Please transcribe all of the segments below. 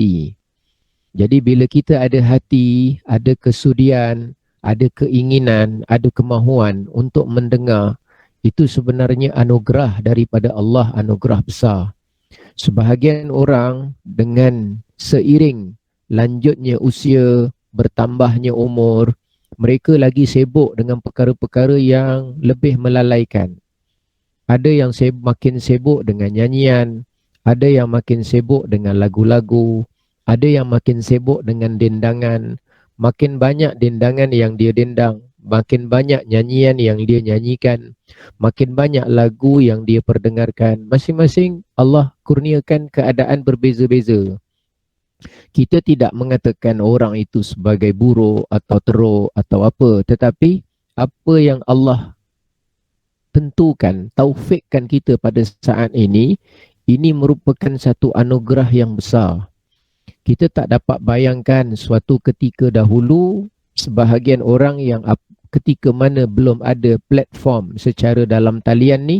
hati. Jadi bila kita ada hati, ada kesudian, ada keinginan, ada kemahuan untuk mendengar, itu sebenarnya anugerah daripada Allah, anugerah besar. Sebahagian orang dengan seiring lanjutnya usia, bertambahnya umur, mereka lagi sibuk dengan perkara-perkara yang lebih melalaikan. Ada yang makin sibuk dengan nyanyian, ada yang makin sibuk dengan lagu-lagu, ada yang makin sibuk dengan dendangan. Makin banyak dendangan yang dia dendang, makin banyak nyanyian yang dia nyanyikan, makin banyak lagu yang dia perdengarkan. Masing-masing Allah kurniakan keadaan berbeza-beza. Kita tidak mengatakan orang itu sebagai buruk atau teruk atau apa, tetapi apa yang Allah tentukan, taufikkan kita pada saat ini merupakan satu anugerah yang besar. Kita tak dapat bayangkan suatu ketika dahulu sebahagian orang yang ketika mana belum ada platform secara dalam talian ni,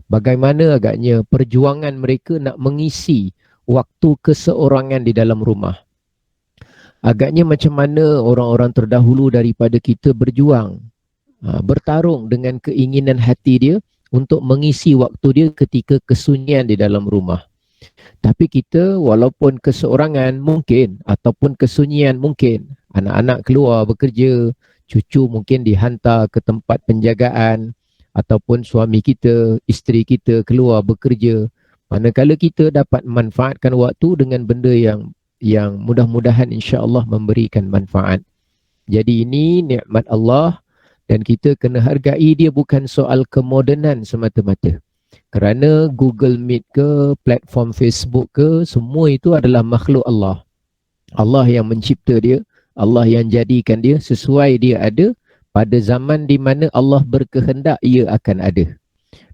bagaimana agaknya perjuangan mereka nak mengisi waktu keseorangan di dalam rumah. Agaknya macam mana orang-orang terdahulu daripada kita berjuang, bertarung dengan keinginan hati dia untuk mengisi waktu dia ketika kesunyian di dalam rumah. Tapi kita walaupun keseorangan mungkin ataupun kesunyian mungkin, anak-anak keluar bekerja, cucu mungkin dihantar ke tempat penjagaan, ataupun suami kita, isteri kita keluar bekerja. Manakala kita dapat manfaatkan waktu dengan benda yang mudah-mudahan insya-Allah memberikan manfaat. Jadi ini nikmat Allah dan kita kena hargai dia, bukan soal kemodenan semata-mata. Kerana Google Meet ke, platform Facebook ke, semua itu adalah makhluk Allah. Allah yang mencipta dia, Allah yang jadikan dia sesuai dia ada pada zaman di mana Allah berkehendak ia akan ada.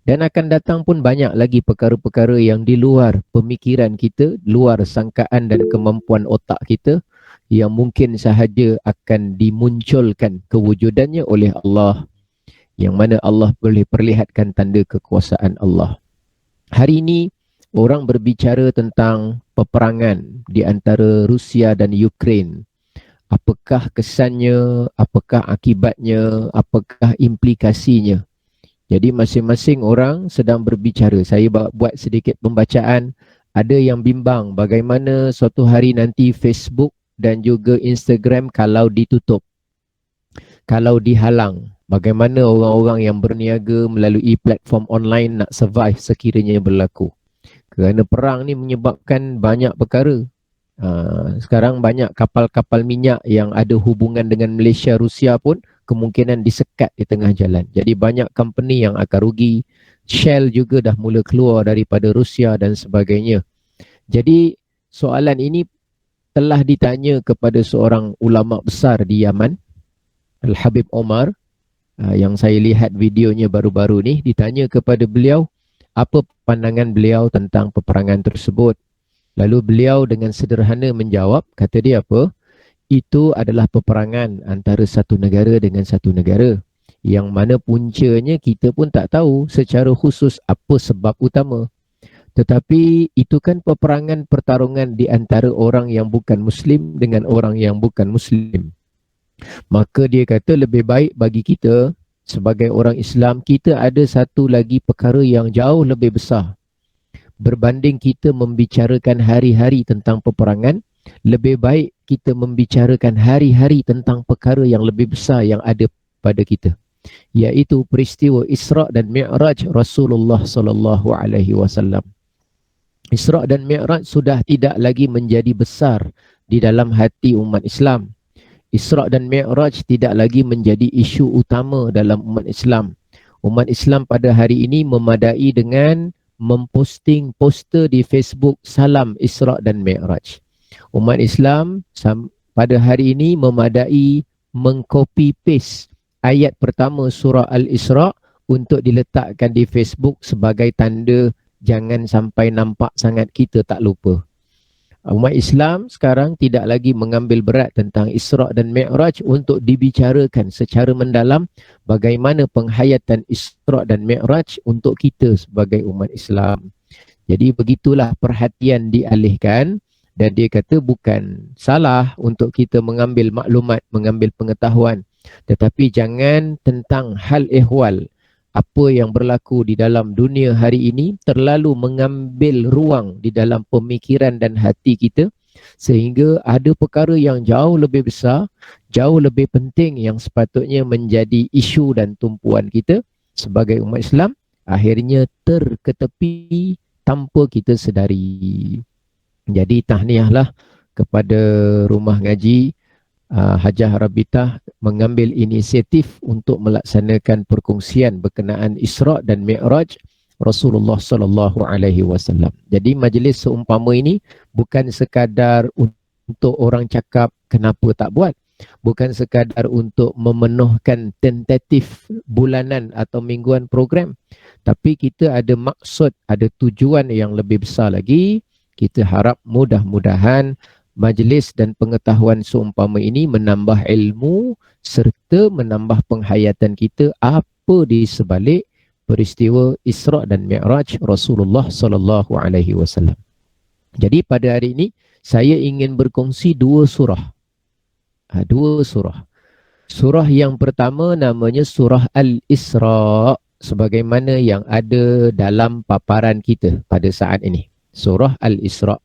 Dan akan datang pun banyak lagi perkara-perkara yang di luar pemikiran kita, luar sangkaan dan kemampuan otak kita, yang mungkin sahaja akan dimunculkan kewujudannya oleh Allah, yang mana Allah boleh perlihatkan tanda kekuasaan Allah. Hari ini orang berbicara tentang peperangan di antara Rusia dan Ukraine. Apakah kesannya, apakah akibatnya, apakah implikasinya. Jadi masing-masing orang sedang berbicara. Saya buat sedikit pembacaan. Ada yang bimbang bagaimana suatu hari nanti Facebook dan juga Instagram kalau ditutup, kalau dihalang. Bagaimana orang-orang yang berniaga melalui platform online nak survive sekiranya berlaku. Kerana perang ni menyebabkan banyak perkara. Sekarang banyak kapal-kapal minyak yang ada hubungan dengan Malaysia, Rusia pun kemungkinan disekat di tengah jalan. Jadi banyak company yang akan rugi. Shell juga dah mula keluar daripada Rusia dan sebagainya. Jadi soalan ini telah ditanya kepada seorang ulama besar di Yaman, Al-Habib Omar, yang saya lihat videonya baru-baru ni. Ditanya kepada beliau apa pandangan beliau tentang peperangan tersebut. Lalu beliau dengan sederhana menjawab, kata dia apa? Itu adalah peperangan antara satu negara dengan satu negara, yang mana puncanya kita pun tak tahu secara khusus apa sebab utama. Tetapi itu kan peperangan, pertarungan di antara orang yang bukan Muslim dengan orang yang bukan Muslim. Maka dia kata lebih baik bagi kita sebagai orang Islam, kita ada satu lagi perkara yang jauh lebih besar. Berbanding kita membicarakan hari-hari tentang peperangan, lebih baik kita membicarakan hari-hari tentang perkara yang lebih besar yang ada pada kita, iaitu peristiwa Isra' dan Mi'raj Rasulullah sallallahu alaihi wasallam. Isra' dan Mi'raj sudah tidak lagi menjadi besar di dalam hati umat Islam. Isra' dan Mi'raj tidak lagi menjadi isu utama dalam umat Islam. Umat Islam pada hari ini memadai dengan memposting poster di Facebook salam Isra' dan Mi'raj. Umat Islam pada hari ini memadai mengcopy paste ayat pertama surah Al-Isra' untuk diletakkan di Facebook sebagai tanda jangan sampai nampak sangat kita tak lupa. Umat Islam sekarang tidak lagi mengambil berat tentang Isra' dan Mi'raj untuk dibicarakan secara mendalam bagaimana penghayatan Isra' dan Mi'raj untuk kita sebagai umat Islam. Jadi begitulah perhatian dialihkan Dan dia kata bukan salah untuk kita mengambil maklumat, mengambil pengetahuan, tetapi jangan tentang hal ehwal apa yang berlaku di dalam dunia hari ini terlalu mengambil ruang di dalam pemikiran dan hati kita, sehingga ada perkara yang jauh lebih besar, jauh lebih penting yang sepatutnya menjadi isu dan tumpuan kita sebagai umat Islam, akhirnya terketepi tanpa kita sedari. Jadi tahniahlah kepada rumah ngaji Hajah Rabitah mengambil inisiatif untuk melaksanakan perkongsian berkenaan Isra' dan Mi'raj Rasulullah sallallahu alaihi wasallam. Jadi majlis seumpama ini bukan sekadar untuk orang cakap kenapa tak buat, bukan sekadar untuk memenuhkan tentatif bulanan atau mingguan program, tapi kita ada maksud, ada tujuan yang lebih besar lagi. Kita harap mudah-mudahan majlis dan pengetahuan seumpama ini menambah ilmu serta menambah penghayatan kita apa di sebalik peristiwa Isra' dan Mi'raj Rasulullah sallallahu alaihi wasallam. Jadi pada hari ini saya ingin berkongsi dua surah. Dua surah. Surah yang pertama namanya surah Al-Isra' sebagaimana yang ada dalam paparan kita pada saat ini. Surah Al-Isra'.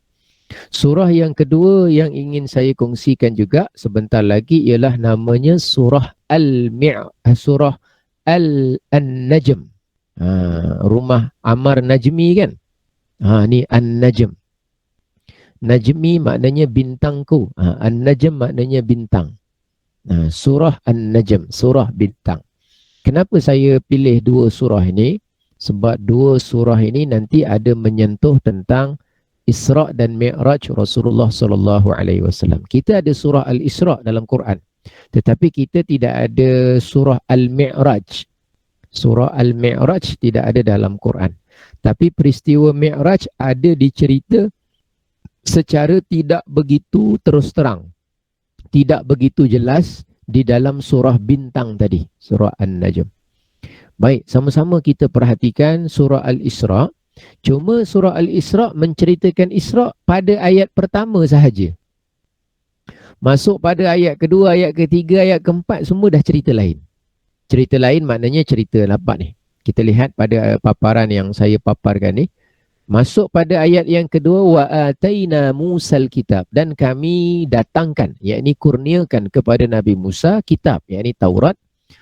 Surah yang kedua yang ingin saya kongsikan juga sebentar lagi ialah namanya surah surah Al-Najm. Rumah Ammar Najmi kan? Ni An-Najm. Najmi maknanya bintangku. An-Najm maknanya bintang. Surah An-Najm, surah bintang. Kenapa saya pilih dua surah ini? Sebab dua surah ini nanti ada menyentuh tentang Isra' dan Mi'raj Rasulullah sallallahu alaihi wasallam. Kita ada surah Al-Isra' dalam Quran, tetapi kita tidak ada surah Al-Mi'raj. Surah Al-Mi'raj tidak ada dalam Quran. Tapi peristiwa Mi'raj ada dicerita secara tidak begitu terus terang, tidak begitu jelas di dalam surah bintang tadi, surah An-Najm. Baik, sama-sama kita perhatikan surah Al-Isra'. Cuma surah Al-Isra' menceritakan Isra' pada ayat pertama sahaja. Masuk pada ayat kedua, ayat ketiga, ayat keempat, semua dah cerita lain. Cerita lain maknanya cerita lapak ni. Kita lihat pada paparan yang saya paparkan ni. Masuk pada ayat yang kedua, wa ataina Musal kitab, dan kami datangkan, yakni kurniakan kepada Nabi Musa kitab, yakni Taurat.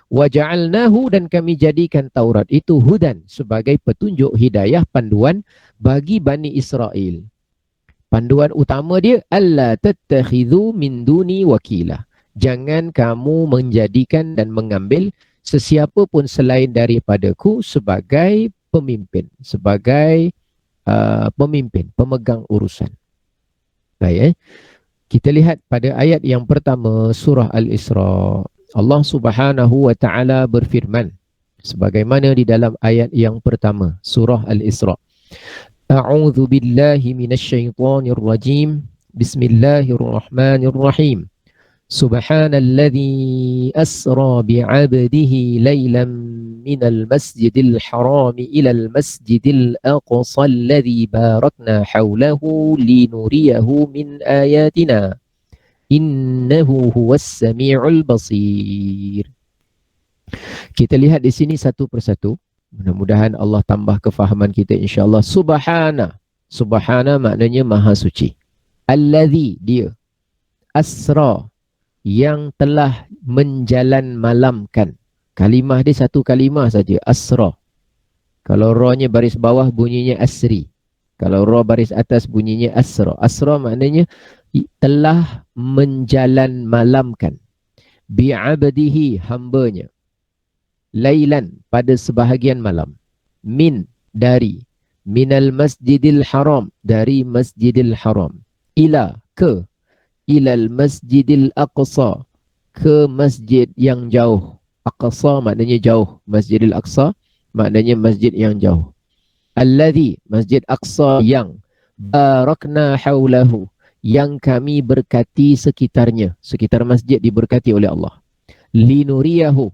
Wa ja'alnahu, dan kami jadikan Taurat itu hudan, sebagai petunjuk hidayah panduan bagi Bani Israel. Panduan utama dia, alla tattakhidhu min duni wakila. Jangan kamu menjadikan dan mengambil sesiapa pun selain daripadaku sebagai pemimpin, sebagai pemimpin, pemegang urusan. Baik, kita lihat pada ayat yang pertama surah Al-Isra'. Allah Subhanahu wa taala berfirman sebagaimana di dalam ayat yang pertama surah Al-Isra'. A'udzu billahi minasyaitonir rajim. Bismillahirrahmanirrahim. Subhanalladzi asra bi'abdihi laylan minal masjidil haram ilal masjidil aqsa alladzi barakna hawlahu linuriyahu min ayatina. Innahu huwas sami'ul basir. Kita lihat di sini satu persatu. Mudah-mudahan Allah tambah kefahaman kita insya-Allah. Subhana. Subhana maknanya maha suci. Allazi, dia. Asra, yang telah menjalan malamkan. Kalimah dia satu kalimah saja, asra. Kalau ra-nya baris bawah bunyinya asri. Kalau ra baris atas bunyinya asra. Asra maknanya telah menjalan malamkan. Bi'abdihi, hambanya. Lailan, pada sebahagian malam. Min, dari. Minal masjidil haram, dari masjidil haram. Ila, ke. Ilal masjidil aqsa, ke masjid yang jauh. Aqsa maknanya jauh. Masjidil Aqsa maknanya masjid yang jauh. Alladhi, masjid Aqsa yang. Barakna hawlahu, yang kami berkati sekitarnya. Sekitar masjid diberkati oleh Allah. Linuriyahu,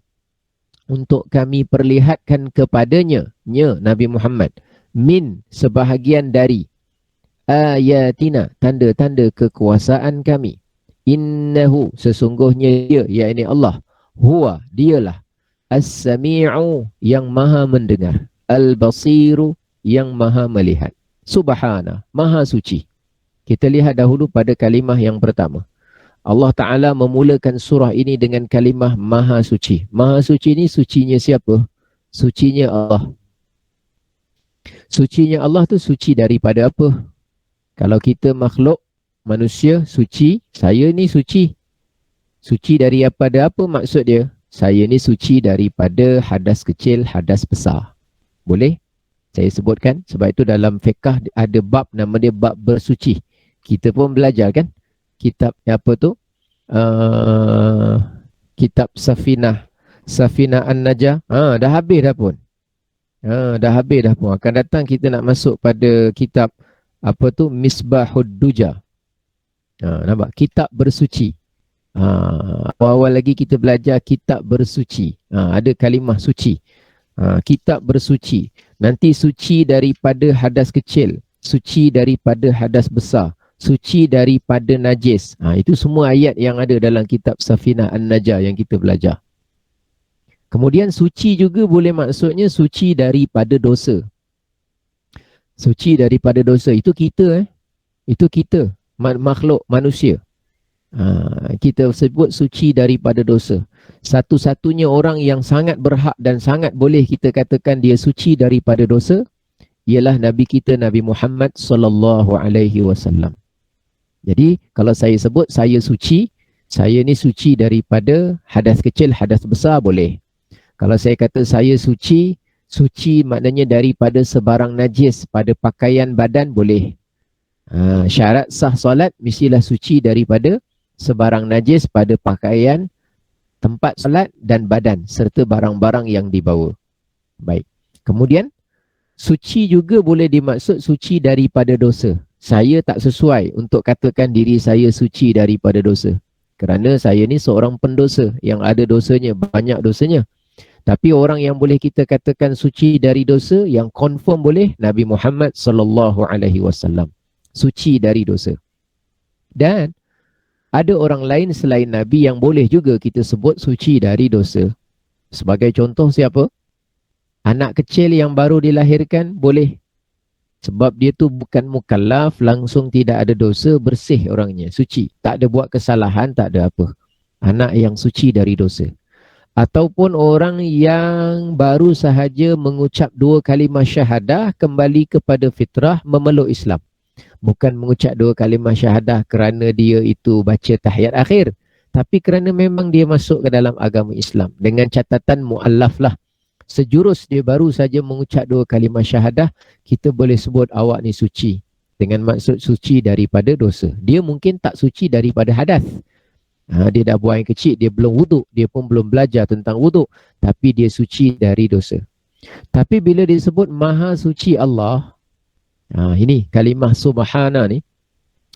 untuk kami perlihatkan kepadanya, Nabi Muhammad, min, sebahagian dari, ayatina, tanda-tanda kekuasaan kami. Innahu, sesungguhnya dia, yakni Allah, huwa, dialah, as-sami'u, yang maha mendengar, al-basiru, yang maha melihat. Subhana, maha suci. Kita lihat dahulu pada kalimah yang pertama. Allah Ta'ala memulakan surah ini dengan kalimah maha suci. Maha suci ni sucinya siapa? Sucinya Allah. Sucinya Allah tu suci daripada apa? Kalau kita makhluk, manusia, suci, saya ni suci. Suci daripada apa maksud dia? Saya ni suci daripada hadas kecil, hadas besar. Boleh? Saya sebutkan, sebab itu dalam fiqh ada bab, nama dia bab bersuci. Kita pun belajar kan? Kitab apa tu? Kitab Safinah. Safinah An-Najah. Dah habis dah pun. Dah habis dah pun. Akan datang kita nak masuk pada kitab apa tu? Misbahud Duja. Nampak? Kitab bersuci. Awal-awal lagi kita belajar kitab bersuci. Ada kalimah suci. Kitab bersuci. Nanti suci daripada hadas kecil. Suci daripada hadas besar. Suci daripada najis. Itu semua ayat yang ada dalam kitab Safinah An-Najah yang kita belajar. Kemudian suci juga boleh maksudnya suci daripada dosa. Suci daripada dosa. Itu kita. Itu kita. Makhluk manusia. Kita sebut suci daripada dosa. Satu-satunya orang yang sangat berhak dan sangat boleh kita katakan dia suci daripada dosa ialah Nabi kita, Nabi Muhammad sallallahu alaihi wasallam. Jadi kalau saya sebut saya suci, saya ni suci daripada hadas kecil, hadas besar boleh. Kalau saya kata saya suci, suci maknanya daripada sebarang najis pada pakaian badan boleh. Syarat sah solat mestilah suci daripada sebarang najis pada pakaian, tempat solat dan badan serta barang-barang yang dibawa. Baik. Kemudian suci juga boleh dimaksud suci daripada dosa. Saya tak sesuai untuk katakan diri saya suci daripada dosa. Kerana saya ni seorang pendosa yang ada dosanya, banyak dosanya. Tapi orang yang boleh kita katakan suci dari dosa, yang confirm boleh, Nabi Muhammad sallallahu alaihi wasallam. Suci dari dosa. Dan ada orang lain selain Nabi yang boleh juga kita sebut suci dari dosa. Sebagai contoh siapa? Anak kecil yang baru dilahirkan boleh. Sebab dia tu bukan mukallaf, langsung tidak ada dosa, bersih orangnya, suci. Tak ada buat kesalahan, tak ada apa. Anak yang suci dari dosa. Ataupun orang yang baru sahaja mengucap 2 kalimah syahadah, kembali kepada fitrah, memeluk Islam. Bukan mengucap 2 kalimah syahadah kerana dia itu baca tahiyat akhir. Tapi kerana memang dia masuk ke dalam agama Islam. Dengan catatan mu'allaf lah. Sejurus dia baru saja mengucap 2 kalimah syahadah, kita boleh sebut awak ni suci. Dengan maksud suci daripada dosa. Dia mungkin tak suci daripada hadas. Dia dah buang air kecil, dia belum wuduk, dia pun belum belajar tentang wuduk. Tapi dia suci dari dosa. Tapi bila disebut maha suci Allah, ini kalimah subhana ni,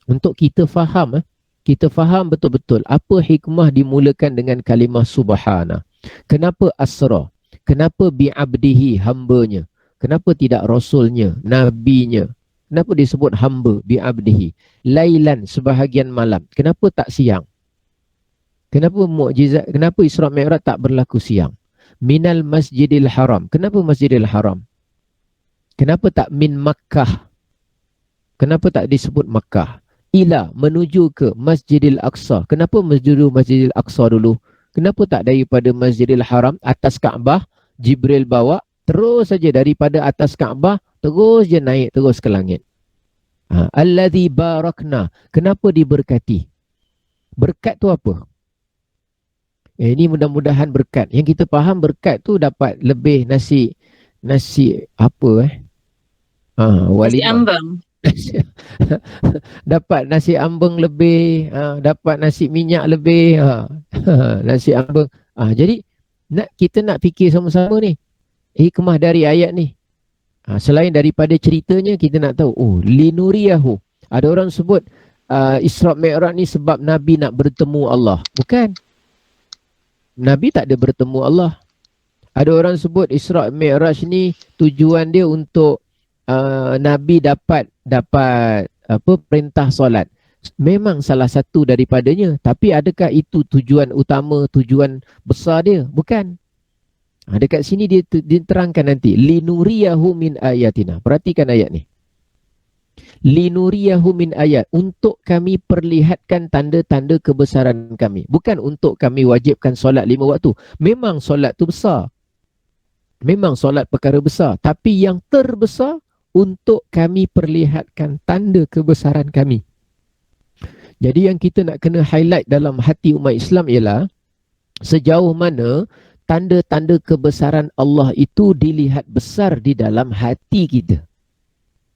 untuk kita faham, kita faham betul-betul apa hikmah dimulakan dengan kalimah subhana. Kenapa asra? Kenapa bi'abdihi, hambanya? Kenapa tidak rasulnya, nabinya? Kenapa disebut hamba bi'abdihi? Lailan, sebahagian malam. Kenapa tak siang? Kenapa mukjizat? Kenapa Isra Mi'raj tak berlaku siang? Minal Masjidil Haram. Kenapa Masjidil Haram? Kenapa tak min Makkah? Kenapa tak disebut Makkah? Ila, menuju ke Masjidil Aqsa. Kenapa Masjidil Aqsa dulu? Kenapa tak daripada Masjidil Haram, atas Kaabah, Jibril bawa, terus saja daripada atas Kaabah, terus je naik, terus ke langit. Alladhi barakna. Kenapa diberkati? Berkat tu apa? Ini mudah-mudahan berkat. Yang kita faham berkat tu dapat lebih nasi apa Nasi ambeng. Dapat nasi ambeng lebih, dapat nasi minyak lebih, nasi ambeng. Jadi kita nak fikir sama-sama ni, hikmah dari ayat ni. Selain daripada ceritanya, kita nak tahu, linuriyahu. Ada orang sebut Isra Mi'raj ni sebab Nabi nak bertemu Allah. Bukan. Nabi tak ada bertemu Allah. Ada orang sebut Isra Mi'raj ni tujuan dia untuk Nabi dapat perintah solat. Memang salah satu daripadanya, tapi adakah itu tujuan utama, tujuan besar dia? Bukan. Dekat sini dia diterangkan nanti, linuriyahu min ayatina. Perhatikan ayat ni. Linuriyahu min ayat, untuk kami perlihatkan tanda-tanda kebesaran kami. Bukan untuk kami wajibkan solat 5 waktu. Memang solat tu besar. Memang solat perkara besar, tapi yang terbesar untuk kami perlihatkan tanda kebesaran kami. Jadi yang kita nak kena highlight dalam hati umat Islam ialah sejauh mana tanda-tanda kebesaran Allah itu dilihat besar di dalam hati kita.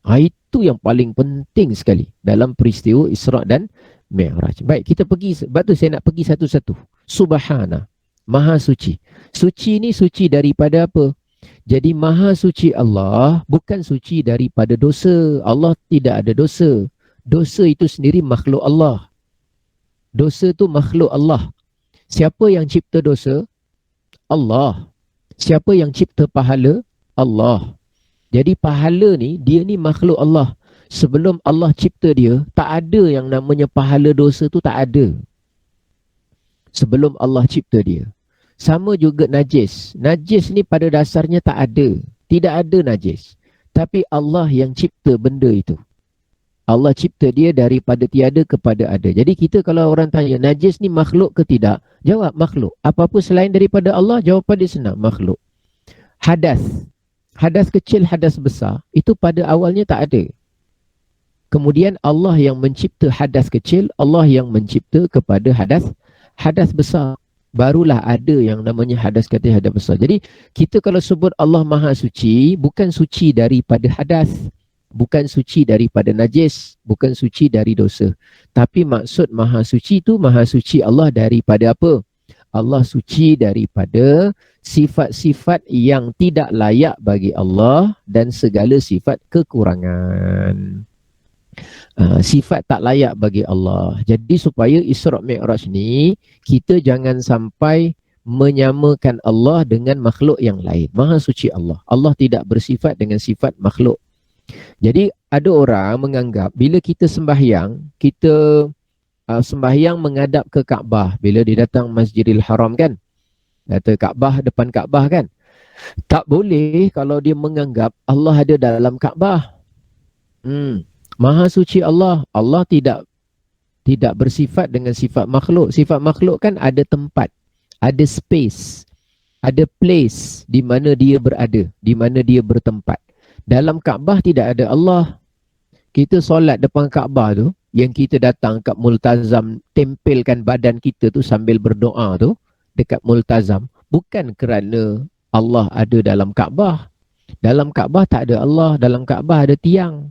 Itu yang paling penting sekali dalam peristiwa Isra' dan Mi'raj. Baik, kita pergi, sebab tu saya nak pergi satu-satu. Subhana, Maha Suci. Suci ni suci daripada apa? Jadi Maha Suci Allah bukan suci daripada dosa. Allah tidak ada dosa. Dosa itu sendiri makhluk Allah. Dosa itu makhluk Allah. Siapa yang cipta dosa? Allah. Siapa yang cipta pahala? Allah. Jadi pahala ni, dia ni makhluk Allah. Sebelum Allah cipta dia, tak ada yang namanya pahala dosa tu, tak ada. Sebelum Allah cipta dia. Sama juga najis. Najis ni pada dasarnya tak ada. Tidak ada najis. Tapi Allah yang cipta benda itu. Allah cipta dia daripada tiada kepada ada. Jadi kita kalau orang tanya, najis ni makhluk ke tidak? Jawab, makhluk. Apa-apa selain daripada Allah, jawapan dia senang, makhluk. Hadas. Hadas kecil, hadas besar, itu pada awalnya tak ada. Kemudian Allah yang mencipta hadas kecil, Allah yang mencipta kepada hadas besar. Barulah ada yang namanya hadas kecil, hadas besar. Jadi kita kalau sebut Allah Maha Suci, bukan suci daripada hadas, bukan suci daripada najis, bukan suci dari dosa. Tapi maksud Maha Suci itu, Maha Suci Allah daripada apa? Allah suci daripada sifat-sifat yang tidak layak bagi Allah dan segala sifat kekurangan. Sifat tak layak bagi Allah. Jadi supaya Isra' Mi'raj ni, kita jangan sampai menyamakan Allah dengan makhluk yang lain. Maha Suci Allah. Allah tidak bersifat dengan sifat makhluk. Jadi ada orang menganggap bila kita sembahyang, kita sembahyang menghadap ke Kaabah. Bila dia datang Masjidil Haram kan, kata Kaabah, depan Kaabah kan, tak boleh kalau dia menganggap Allah ada dalam Kaabah. Maha Suci Allah. Allah tidak bersifat dengan sifat makhluk. Sifat makhluk kan ada tempat, ada space, ada place di mana dia berada, di mana dia bertempat. Dalam Kaabah tidak ada Allah. Kita solat depan Kaabah tu, yang kita datang kat multazam, tempelkan badan kita tu sambil berdoa tu dekat multazam, bukan kerana Allah ada dalam Kaabah. Dalam Kaabah tak ada Allah, dalam Kaabah ada tiang.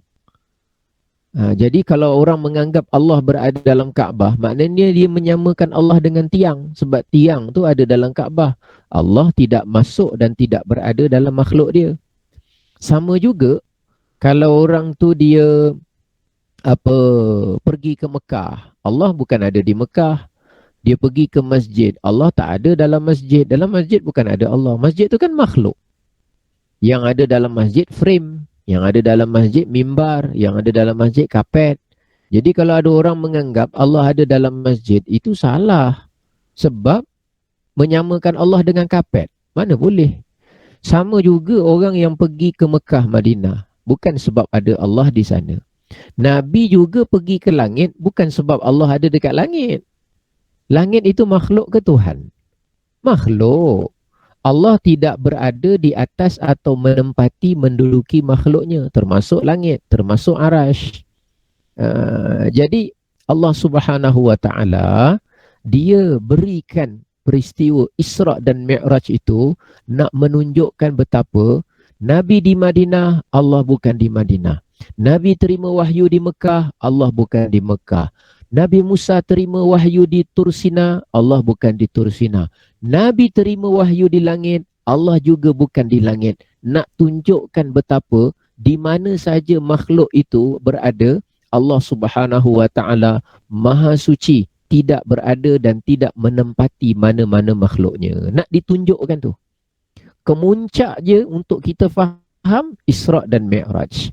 Jadi kalau orang menganggap Allah berada dalam Kaabah, maknanya dia menyamakan Allah dengan tiang, sebab tiang tu ada dalam Kaabah. Allah tidak masuk dan tidak berada dalam makhluk dia. Sama juga kalau orang tu dia pergi ke Mekah, Allah bukan ada di Mekah. Dia pergi ke masjid, Allah tak ada dalam masjid. Dalam masjid bukan ada Allah. Masjid tu kan makhluk. Yang ada dalam masjid frame, yang ada dalam masjid mimbar, yang ada dalam masjid kapet. Jadi kalau ada orang menganggap Allah ada dalam masjid, itu salah. Sebab menyamakan Allah dengan kapet, mana boleh. Sama juga orang yang pergi ke Mekah, Madinah, bukan sebab ada Allah di sana. Nabi juga pergi ke langit bukan sebab Allah ada dekat langit. Langit itu makhluk ke Tuhan? Makhluk. Allah tidak berada di atas atau menempati, menduduki makhluknya, termasuk langit, termasuk arash. Jadi Allah Subhanahu wa Ta'ala, dia berikan peristiwa Isra' dan Mi'raj itu nak menunjukkan betapa Nabi di Madinah, Allah bukan di Madinah. Nabi terima wahyu di Mekah, Allah bukan di Mekah. Nabi Musa terima wahyu di Tursina, Allah bukan di Tursina. Nabi terima wahyu di langit, Allah juga bukan di langit. Nak tunjukkan betapa di mana saja makhluk itu berada, Allah Subhanahu wa Ta'ala Maha Suci, tidak berada dan tidak menempati mana-mana makhluknya. Nak ditunjukkan tu. Kemuncak je untuk kita faham Isra' dan Mi'raj.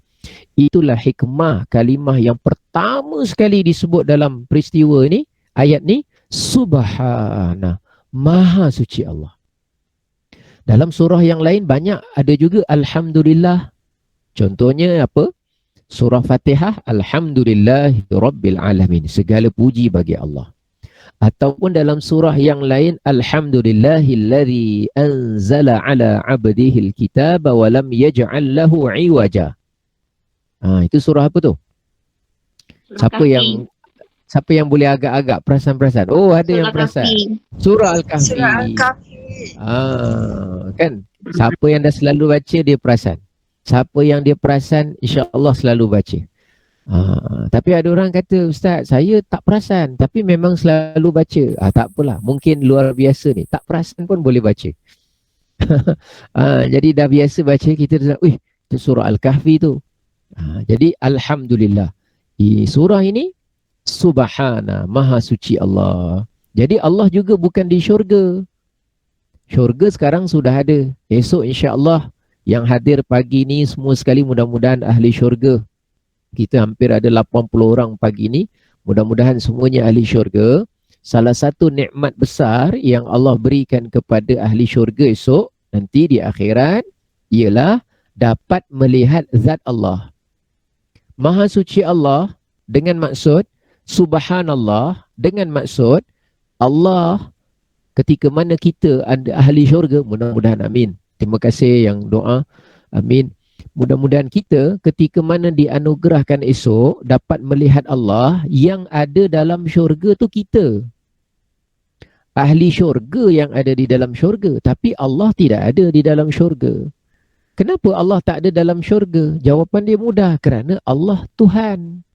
Itulah hikmah kalimah yang pertama sekali disebut dalam peristiwa ini, ayat ni, Subhana, Maha Suci Allah. Dalam surah yang lain banyak ada juga Alhamdulillah. Contohnya apa? Surah Fatihah, Alhamdulillahi Rabbil Alamin. Segala puji bagi Allah. Ataupun dalam surah yang lain, Alhamdulillahilladzi anzala ala abdihil kitaba wa lam yaj'al lahu iwaja. Itu surah apa tu? Siapa yang boleh agak-agak perasan-perasan? Oh, ada surah yang perasan. Surah Al-Kahfi. Surah Al-Kahfi. Kan? Siapa yang dah selalu baca, dia perasan. Siapa yang dia perasan, insya-Allah selalu baca. Tapi ada orang kata, Ustaz, saya tak perasan tapi memang selalu baca. Tak apalah, mungkin luar biasa ni, tak perasan pun boleh baca. Jadi dah biasa baca, kita dah, itu surah Al-Kahfi tu. Jadi Alhamdulillah, surah ini Subhana, Maha Suci Allah. Jadi Allah juga bukan di syurga. Syurga sekarang sudah ada. Esok insya-Allah yang hadir pagi ni semua sekali mudah-mudahan ahli syurga. Kita hampir ada 80 orang pagi ni. Mudah-mudahan semuanya ahli syurga. Salah satu nikmat besar yang Allah berikan kepada ahli syurga esok, nanti di akhirat, ialah dapat melihat zat Allah. Maha Suci Allah dengan maksud Subhanallah, dengan maksud Allah ketika mana kita ada ahli syurga, mudah-mudahan amin. Terima kasih yang doa, amin. Mudah-mudahan kita ketika mana dianugerahkan esok dapat melihat Allah, yang ada dalam syurga tu kita. Ahli syurga yang ada di dalam syurga, tapi Allah tidak ada di dalam syurga. Kenapa Allah tak ada dalam syurga? Jawapan dia mudah, kerana Allah Tuhan.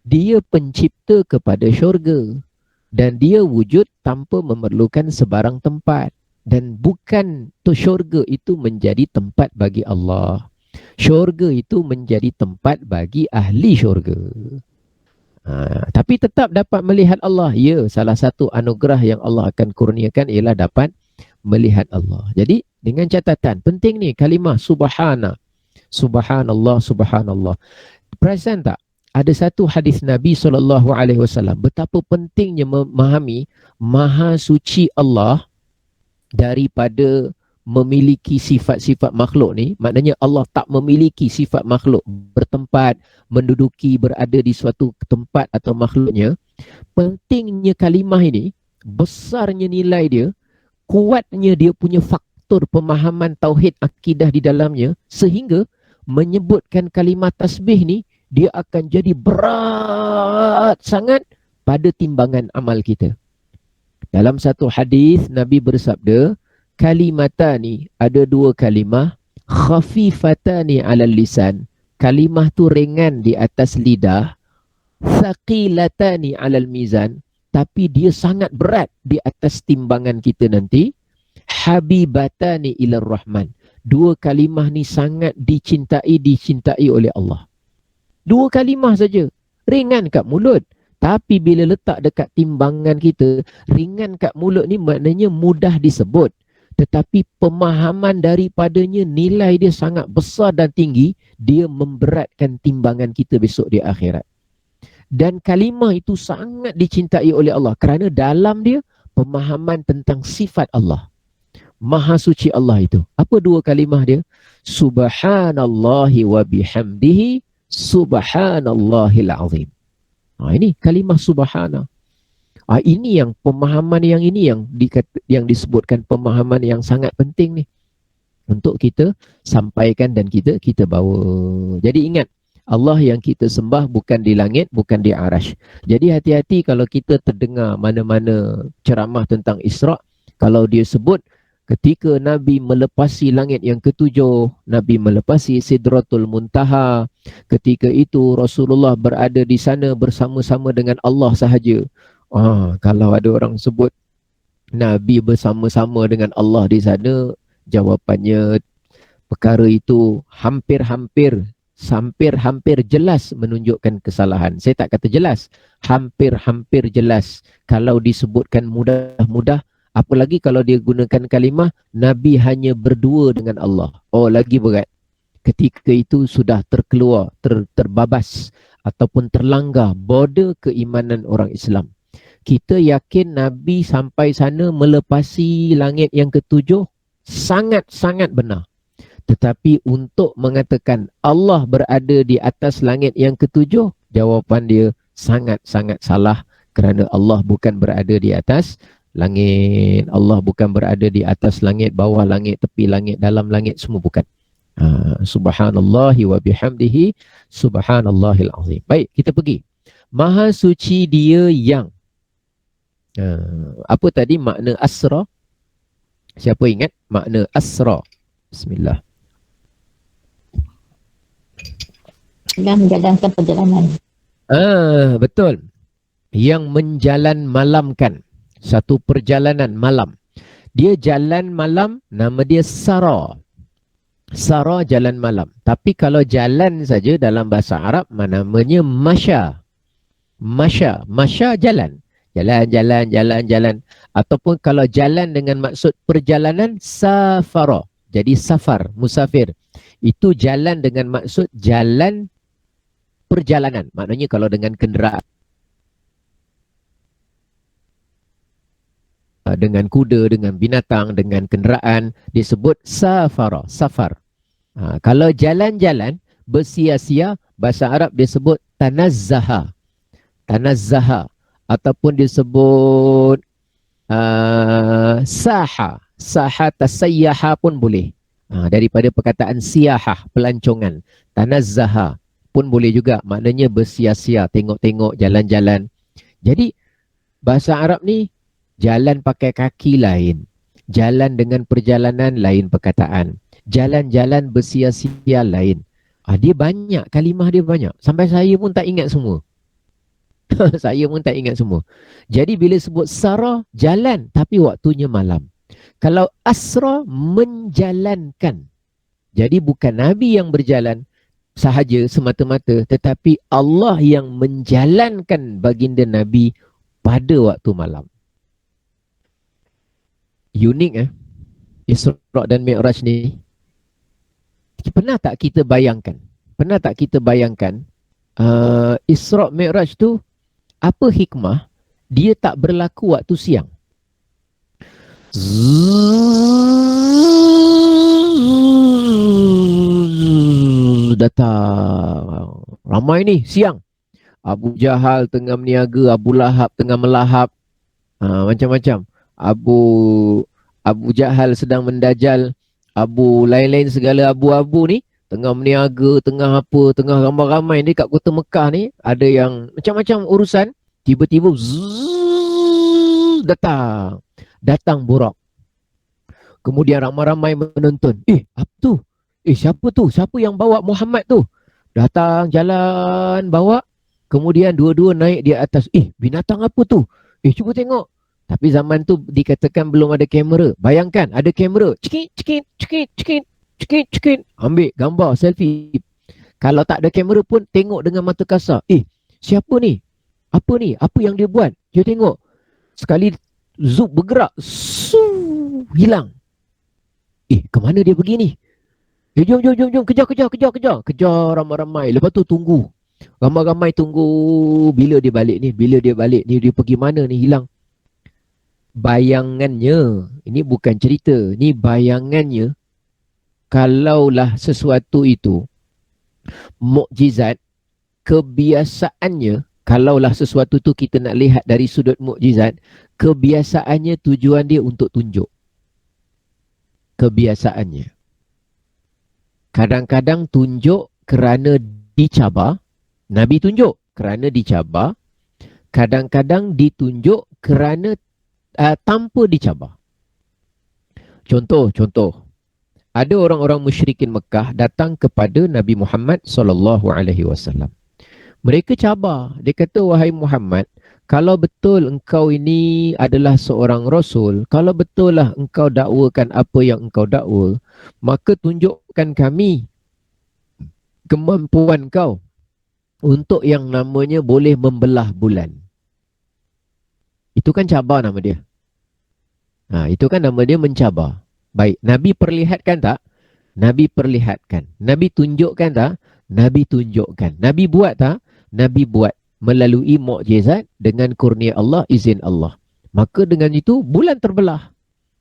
Dia pencipta kepada syurga dan dia wujud tanpa memerlukan sebarang tempat. Dan bukan tu syurga itu menjadi tempat bagi Allah. Syurga itu menjadi tempat bagi ahli syurga. Tapi tetap dapat melihat Allah. Ya, salah satu anugerah yang Allah akan kurniakan ialah dapat melihat Allah. Jadi dengan catatan, penting ni kalimah Subhana. Subhanallah, Subhanallah. Perasan tak? Ada satu hadis Nabi SAW betapa pentingnya memahami Maha Suci Allah daripada memiliki sifat-sifat makhluk ni. Maknanya Allah tak memiliki sifat makhluk bertempat, menduduki, berada di suatu tempat atau makhluknya. Pentingnya kalimah ini, besarnya nilai dia, kuatnya dia punya faktor pemahaman tauhid akidah di dalamnya, sehingga menyebutkan kalimah tasbih ni, dia akan jadi berat sangat pada timbangan amal kita. Dalam satu hadis Nabi bersabda, kalimatani, ada dua kalimah, khafifatani alal lisan, kalimah tu ringan di atas lidah, thaqilatani alal mizan, tapi dia sangat berat di atas timbangan kita nanti, habibatani ilar rahman, dua kalimah ni sangat dicintai oleh Allah. Dua kalimah saja, ringan kat mulut, tapi bila letak dekat timbangan kita, ringan kat mulut ni maknanya mudah disebut, tetapi pemahaman daripadanya, nilai dia sangat besar dan tinggi, dia memberatkan timbangan kita besok di akhirat. Dan kalimah itu sangat dicintai oleh Allah kerana dalam dia pemahaman tentang sifat Allah. Maha Suci Allah itu. Apa dua kalimah dia? Subhanallahi wa bihamdihi, Subhanallahil azim. Ini kalimah Subhana. Ini yang pemahaman yang ini yang disebutkan pemahaman yang sangat penting ni untuk kita sampaikan dan kita bawa. Jadi ingat, Allah yang kita sembah bukan di langit, bukan di arash. Jadi hati-hati kalau kita terdengar mana-mana ceramah tentang Isra', kalau dia sebut ketika Nabi melepasi langit yang ketujuh, Nabi melepasi Sidratul Muntaha, ketika itu Rasulullah berada di sana bersama-sama dengan Allah sahaja. Kalau ada orang sebut Nabi bersama-sama dengan Allah di sana, jawapannya perkara itu hampir-hampir jelas menunjukkan kesalahan. Saya tak kata jelas, hampir-hampir jelas. Kalau disebutkan mudah-mudah, apalagi kalau dia gunakan kalimah Nabi hanya berdua dengan Allah. Lagi berat. ketika itu sudah terkeluar, terbabas ataupun terlanggar border keimanan orang Islam. Kita yakin Nabi sampai sana melepasi langit yang ketujuh, sangat-sangat benar. Tetapi untuk mengatakan Allah berada di atas langit yang ketujuh, jawapan dia sangat-sangat salah, kerana Allah bukan berada di atas langit. Allah bukan berada di atas langit, bawah langit, tepi langit, dalam langit, semua bukan. Subhanallahi wa bihamdihi, subhanallahil azim. Baik, kita pergi. Maha suci dia yang apa tadi makna asra? Siapa ingat makna asra? Bismillah. Yang menjalankan perjalanan. Betul. Yang menjalan malamkan. Satu perjalanan malam. Dia jalan malam, nama dia Sara. Sara jalan malam. Tapi kalau jalan saja dalam bahasa Arab, namanya Masya. Masya. Masya jalan. Jalan. Ataupun kalau jalan dengan maksud perjalanan, Safara. Jadi safar, musafir. Itu jalan dengan maksud jalan perjalanan. Maknanya kalau dengan kenderaan, dengan kuda, dengan binatang, dengan kenderaan, disebut safara, safar. Kalau jalan-jalan bersia-sia, bahasa Arab disebut tanazzaha. Tanazzaha. Ataupun disebut saha. Saha tasayyaha pun boleh. Daripada perkataan siyahah, pelancongan. Tanazzaha pun boleh juga. Maknanya bersia-sia, tengok-tengok, jalan-jalan. Jadi bahasa Arab ni jalan pakai kaki lain. Jalan dengan perjalanan lain perkataan. Jalan-jalan bersia-sia lain. Dia banyak, kalimah dia banyak. Sampai saya pun tak ingat semua. Saya pun tak ingat semua. Jadi bila sebut Sara, jalan tapi waktunya malam. Kalau Asra, menjalankan. Jadi bukan Nabi yang berjalan sahaja semata-mata, tetapi Allah yang menjalankan baginda Nabi pada waktu malam. Unik Isra dan Mi'raj ni. Pernah tak kita bayangkan? Isra Mi'raj tu, apa hikmah dia tak berlaku waktu siang? Datang ramai ni siang. Abu Jahal tengah meniaga, Abu Lahab tengah melahap, macam-macam. Abu Jahal sedang mendajal, Abu lain-lain segala abu-abu ni tengah meniaga, tengah apa, tengah ramai-ramai ni kat kota Mekah ni, ada yang macam-macam urusan. Tiba-tiba datang Burak. Kemudian ramai-ramai menonton. Apa tu? Siapa tu? Siapa yang bawa Muhammad tu? Datang jalan bawa. Kemudian dua-dua naik di atas. Binatang apa tu? Cuba tengok. Tapi zaman tu dikatakan belum ada kamera. Bayangkan ada kamera. Cekit. Ambil gambar, selfie. Kalau tak ada kamera pun tengok dengan mata kasar. Siapa ni? Apa ni? Apa yang dia buat? Dia tengok. Sekali zoom bergerak. Hilang. Ke mana dia pergi ni? Jom. Kejar. Kejar ramai-ramai. Lepas tu tunggu. Ramai-ramai tunggu. Bila dia balik ni? Dia pergi mana ni? Hilang. Bayangannya, ini bukan cerita, ni bayangannya, kalaulah sesuatu itu mukjizat, kebiasaannya, kalaulah sesuatu tu kita nak lihat dari sudut mukjizat, kebiasaannya tujuan dia untuk tunjuk. Kebiasaannya. Kadang-kadang tunjuk kerana dicabar. Nabi tunjuk kerana dicabar. Kadang-kadang ditunjuk kerana tanpa dicabar. Contoh. Ada orang-orang musyrikin Mekah datang kepada Nabi Muhammad SAW. Mereka cabar. Dia kata, wahai Muhammad, kalau betul engkau ini adalah seorang Rasul, kalau betul lah engkau dakwakan apa yang engkau dakwa, maka tunjukkan kami kemampuan kau untuk yang namanya boleh membelah bulan. Itu kan cabar nama dia. Itu kan nama dia mencabar. Baik, Nabi perlihatkan tak? Nabi perlihatkan. Nabi tunjukkan tak? Nabi tunjukkan. Nabi buat tak? Nabi buat melalui mukjizat dengan kurnia Allah, izin Allah. Maka dengan itu bulan terbelah.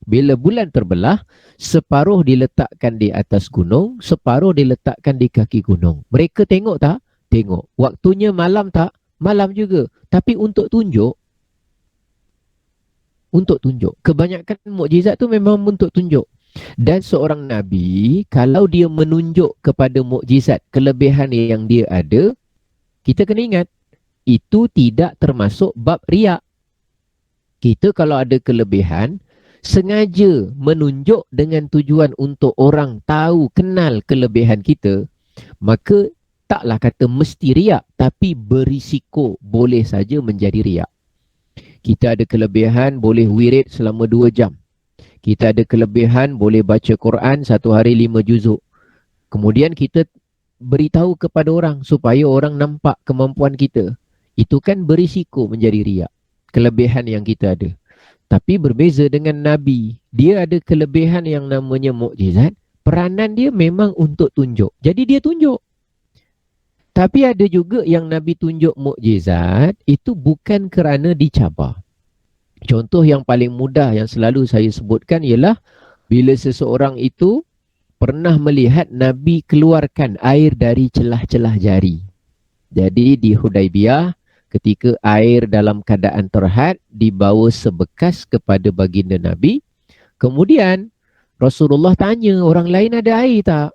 Bila bulan terbelah, separuh diletakkan di atas gunung, separuh diletakkan di kaki gunung. Mereka tengok tak? Tengok. Waktunya malam tak? Malam juga. Tapi untuk tunjuk, kebanyakan mukjizat tu memang untuk tunjuk. Dan seorang Nabi, kalau dia menunjuk kepada mukjizat, kelebihan yang dia ada, kita kena ingat, itu tidak termasuk bab riak. Kita kalau ada kelebihan, sengaja menunjuk dengan tujuan untuk orang tahu, kenal kelebihan kita, maka taklah kata mesti riak, tapi berisiko boleh saja menjadi riak. Kita ada kelebihan boleh wirid selama 2 jam. Kita ada kelebihan boleh baca Quran 1 hari 5 juzuk. Kemudian kita beritahu kepada orang supaya orang nampak kemampuan kita. Itu kan berisiko menjadi riak. Kelebihan yang kita ada. Tapi berbeza dengan Nabi. Dia ada kelebihan yang namanya mukjizat. Peranan dia memang untuk tunjuk. Jadi dia tunjuk. Tapi ada juga yang Nabi tunjuk mukjizat, itu bukan kerana dicabar. Contoh yang paling mudah yang selalu saya sebutkan ialah bila seseorang itu pernah melihat Nabi keluarkan air dari celah-celah jari. Jadi di Hudaibiyah, ketika air dalam keadaan terhad dibawa sebekas kepada baginda Nabi, kemudian Rasulullah tanya, orang lain ada air tak?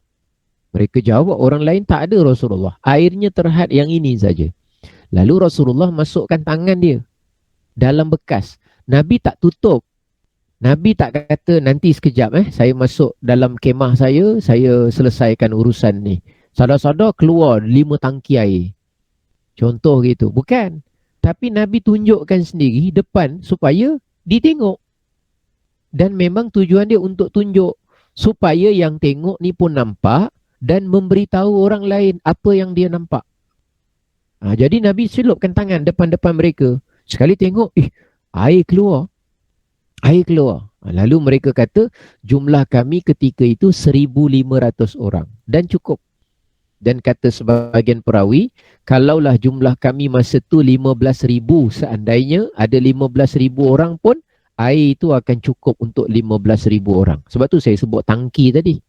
Mereka jawab, orang lain tak ada Rasulullah. Airnya terhad yang ini saja. Lalu Rasulullah masukkan tangan dia dalam bekas. Nabi tak tutup. Nabi tak kata, nanti sekejap saya masuk dalam kemah saya selesaikan urusan ni. Sadar-sadar keluar 5 tangki air. Contoh gitu. Bukan. Tapi Nabi tunjukkan sendiri depan supaya ditengok. Dan memang tujuan dia untuk tunjuk. Supaya yang tengok ni pun nampak dan memberitahu orang lain apa yang dia nampak. Jadi Nabi selupkan tangan depan-depan mereka. Sekali tengok, air keluar. Air keluar. Lalu mereka kata, jumlah kami ketika itu 1,500 orang. Dan cukup. Dan kata sebahagian perawi, kalaulah jumlah kami masa tu 15,000, seandainya ada 15,000 orang pun, air itu akan cukup untuk 15,000 orang. Sebab tu saya sebut tangki tadi.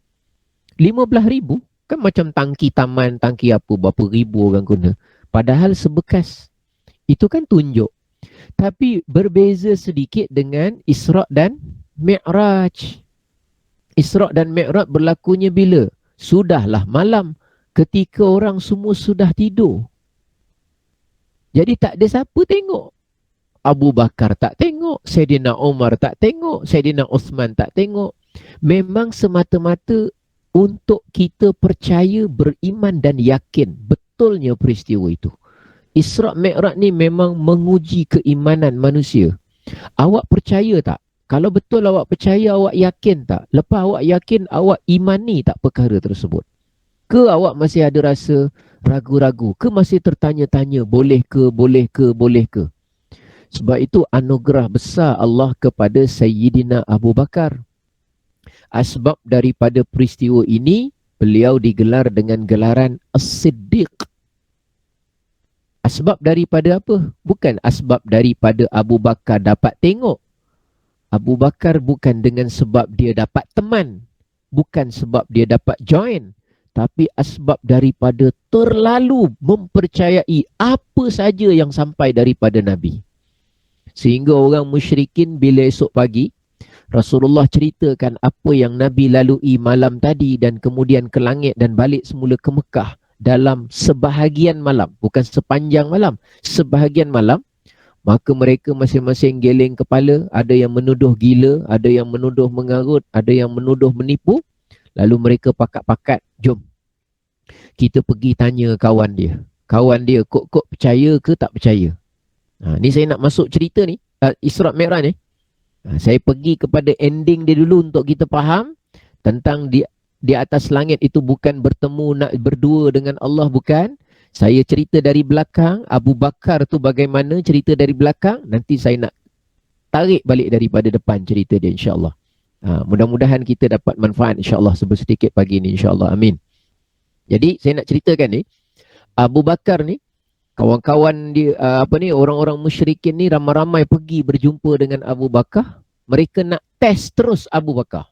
15,000 kan macam tangki taman, tangki apa, berapa ribu orang guna. Padahal sebekas. Itu kan tunjuk. Tapi berbeza sedikit dengan Isra' dan Mi'raj. Isra' dan Mi'raj berlakunya bila? Sudahlah malam. Ketika orang semua sudah tidur. Jadi tak ada siapa tengok. Abu Bakar tak tengok. Sayyidina Umar tak tengok. Sayyidina Uthman tak tengok. Memang semata-mata untuk kita percaya, beriman dan yakin betulnya peristiwa itu. Isra' Mi'raj ni memang menguji keimanan manusia. Awak percaya tak? Kalau betul awak percaya, awak yakin tak? Lepas awak yakin, awak imani tak perkara tersebut? Ke awak masih ada rasa ragu-ragu? Ke masih tertanya-tanya, boleh ke, boleh ke, boleh ke? Sebab itu anugerah besar Allah kepada Sayyidina Abu Bakar. Asbab daripada peristiwa ini, beliau digelar dengan gelaran As-Siddiq. Asbab daripada apa? Bukan asbab daripada Abu Bakar dapat tengok. Abu Bakar bukan dengan sebab dia dapat teman. Bukan sebab dia dapat join. Tapi asbab daripada terlalu mempercayai apa saja yang sampai daripada Nabi. Sehingga orang musyrikin bila esok pagi, Rasulullah ceritakan apa yang Nabi lalui malam tadi dan kemudian ke langit dan balik semula ke Mekah dalam sebahagian malam, bukan sepanjang malam, sebahagian malam, maka mereka masing-masing geleng kepala, ada yang menuduh gila, ada yang menuduh mengarut, ada yang menuduh menipu, lalu mereka pakat-pakat, jom kita pergi tanya kawan dia. Kawan dia, kok percaya ke tak percaya? Ni saya nak masuk cerita ni, Isra' Mi'raj ni. Saya pergi kepada ending dia dulu untuk kita faham tentang di atas langit itu bukan bertemu nak berdua dengan Allah, bukan. Saya cerita dari belakang, Abu Bakar tu bagaimana cerita dari belakang, nanti saya nak tarik balik daripada depan cerita dia insya-Allah. Mudah-mudahan kita dapat manfaat insya-Allah sedikit pagi ni insya-Allah. Amin. Jadi saya nak ceritakan ni, Abu Bakar ni, kawan-kawan dia orang-orang musyrikin ni ramai-ramai pergi berjumpa dengan Abu Bakar. Mereka nak test terus Abu Bakar.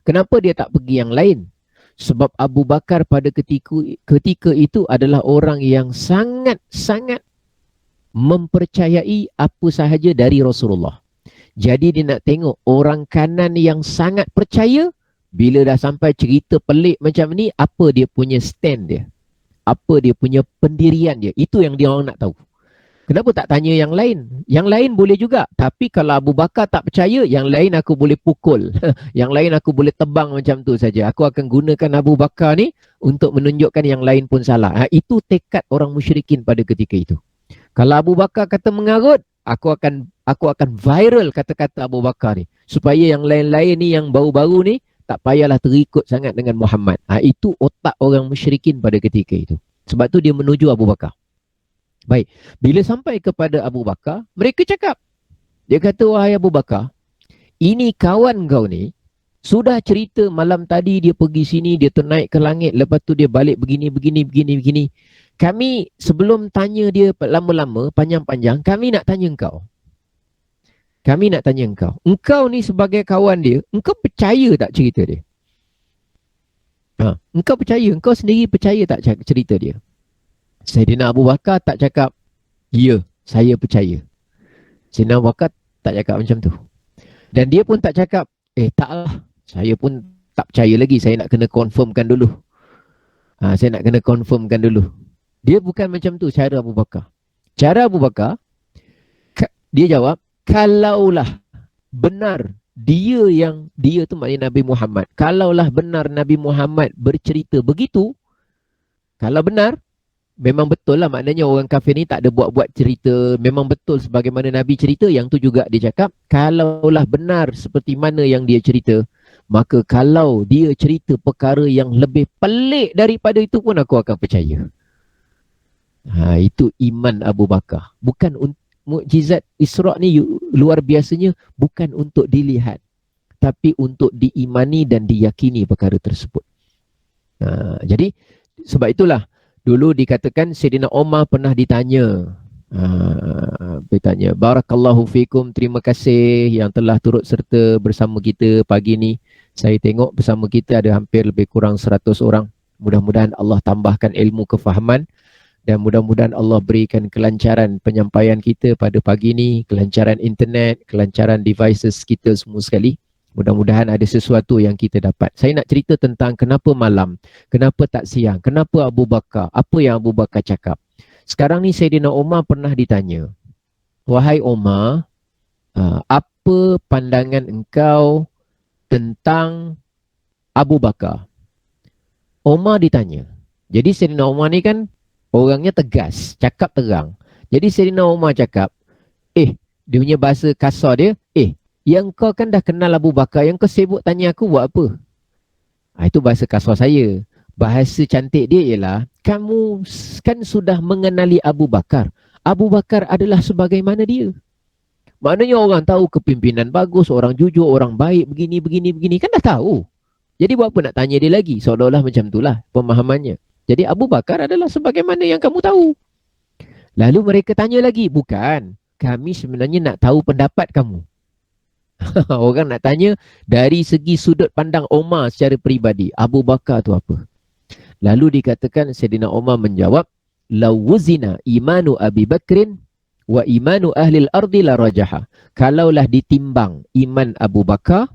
Kenapa dia tak pergi yang lain? Sebab Abu Bakar pada ketika itu adalah orang yang sangat-sangat mempercayai apa sahaja dari Rasulullah. Jadi dia nak tengok orang kanan yang sangat percaya, bila dah sampai cerita pelik macam ni, apa dia punya stand dia, apa dia punya pendirian dia. Itu yang dia orang nak tahu. Kenapa tak tanya yang lain? Yang lain boleh juga. Tapi kalau Abu Bakar tak percaya, yang lain aku boleh pukul. Yang lain aku boleh tebang macam tu saja. Aku akan gunakan Abu Bakar ni untuk menunjukkan yang lain pun salah. Itu tekad orang musyrikin pada ketika itu. Kalau Abu Bakar kata mengarut, aku akan viral kata-kata Abu Bakar ni. Supaya yang lain-lain ni, yang baru-baru ni, tak payahlah terikut sangat dengan Muhammad. Itu otak orang musyrikin pada ketika itu. Sebab tu dia menuju Abu Bakar. Baik, bila sampai kepada Abu Bakar, mereka cakap. Dia kata, wahai Abu Bakar, ini kawan kau ni, sudah cerita malam tadi dia pergi sini, dia ternaik ke langit, lepas tu dia balik begini. Kami sebelum tanya dia lama-lama, panjang-panjang, kami nak tanya engkau. Engkau ni sebagai kawan dia, engkau percaya tak cerita dia? Engkau percaya, engkau sendiri percaya tak cerita dia? Sayyidina Abu Bakar tak cakap, ya, saya percaya. Sayyidina Abu Bakar tak cakap macam tu. Dan dia pun tak cakap, taklah, saya pun tak percaya lagi, saya nak kena confirmkan dulu. Dia bukan macam tu cara Abu Bakar. Cara Abu Bakar, dia jawab, kalaulah benar dia tu maknanya Nabi Muhammad. Kalaulah benar Nabi Muhammad bercerita begitu, kalau benar, memang betul lah, maknanya orang kafir ni tak ada buat-buat cerita. Memang betul sebagaimana Nabi cerita. Yang tu juga dia cakap, kalaulah benar seperti mana yang dia cerita, maka kalau dia cerita perkara yang lebih pelik daripada itu pun aku akan percaya. Itu iman Abu Bakar. Bukan mukjizat Isra' ni luar biasanya, bukan untuk dilihat, tapi untuk diimani dan diyakini perkara tersebut. Jadi sebab itulah dulu dikatakan Sayyidina Umar pernah ditanya, barakallahu fikum, terima kasih yang telah turut serta bersama kita pagi ni. Saya tengok bersama kita ada hampir lebih kurang 100 orang. Mudah-mudahan Allah tambahkan ilmu kefahaman dan mudah-mudahan Allah berikan kelancaran penyampaian kita pada pagi ni, kelancaran internet, kelancaran devices kita semua sekali. Mudah-mudahan ada sesuatu yang kita dapat. Saya nak cerita tentang kenapa malam, kenapa tak siang, kenapa Abu Bakar, apa yang Abu Bakar cakap. Sekarang ni Sayyidina Umar pernah ditanya, wahai Umar, apa pandangan engkau tentang Abu Bakar? Umar ditanya. Jadi Sayyidina Umar ni kan orangnya tegas, cakap terang. Jadi Sayyidina Umar cakap, dia punya bahasa kasar dia, yang kau kan dah kenal Abu Bakar, yang kau sibuk tanya aku buat apa? Itu bahasa kasar saya. Bahasa cantik dia ialah, kamu kan sudah mengenali Abu Bakar. Abu Bakar adalah sebagaimana dia. Maknanya orang tahu kepimpinan bagus, orang jujur, orang baik, begini, kan dah tahu. Jadi buat apa nak tanya dia lagi? Seolah-olah macam itulah pemahamannya. Jadi Abu Bakar adalah sebagaimana yang kamu tahu. Lalu mereka tanya lagi, bukan, kami sebenarnya nak tahu pendapat kamu. Orang nak tanya dari segi sudut pandang Umar secara peribadi, Abu Bakar tu apa? Lalu dikatakan Sayyidina Umar menjawab, lawuzina imanu Abi Bakrin wa imanu ahlil ardi la rajaha. Kalaulah ditimbang iman Abu Bakar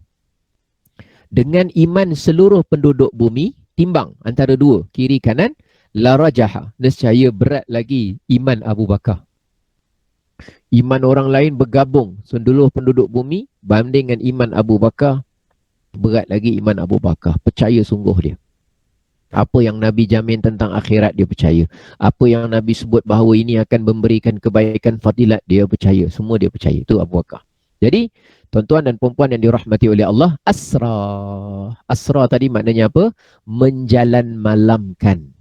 dengan iman seluruh penduduk bumi, timbang antara dua, kiri kanan, la rajaha, nescaya berat lagi iman Abu Bakar. Iman orang lain bergabung seluruh penduduk bumi banding dengan iman Abu Bakar, berat lagi iman Abu Bakar. Percaya sungguh dia. Apa yang Nabi jamin tentang akhirat dia percaya. Apa yang Nabi sebut bahawa ini akan memberikan kebaikan fadilat dia percaya. Semua dia percaya. Itu Abu Bakar. Jadi tuan-tuan dan puan-puan yang dirahmati oleh Allah, asra. Asra tadi maknanya apa? Menjalan malamkan.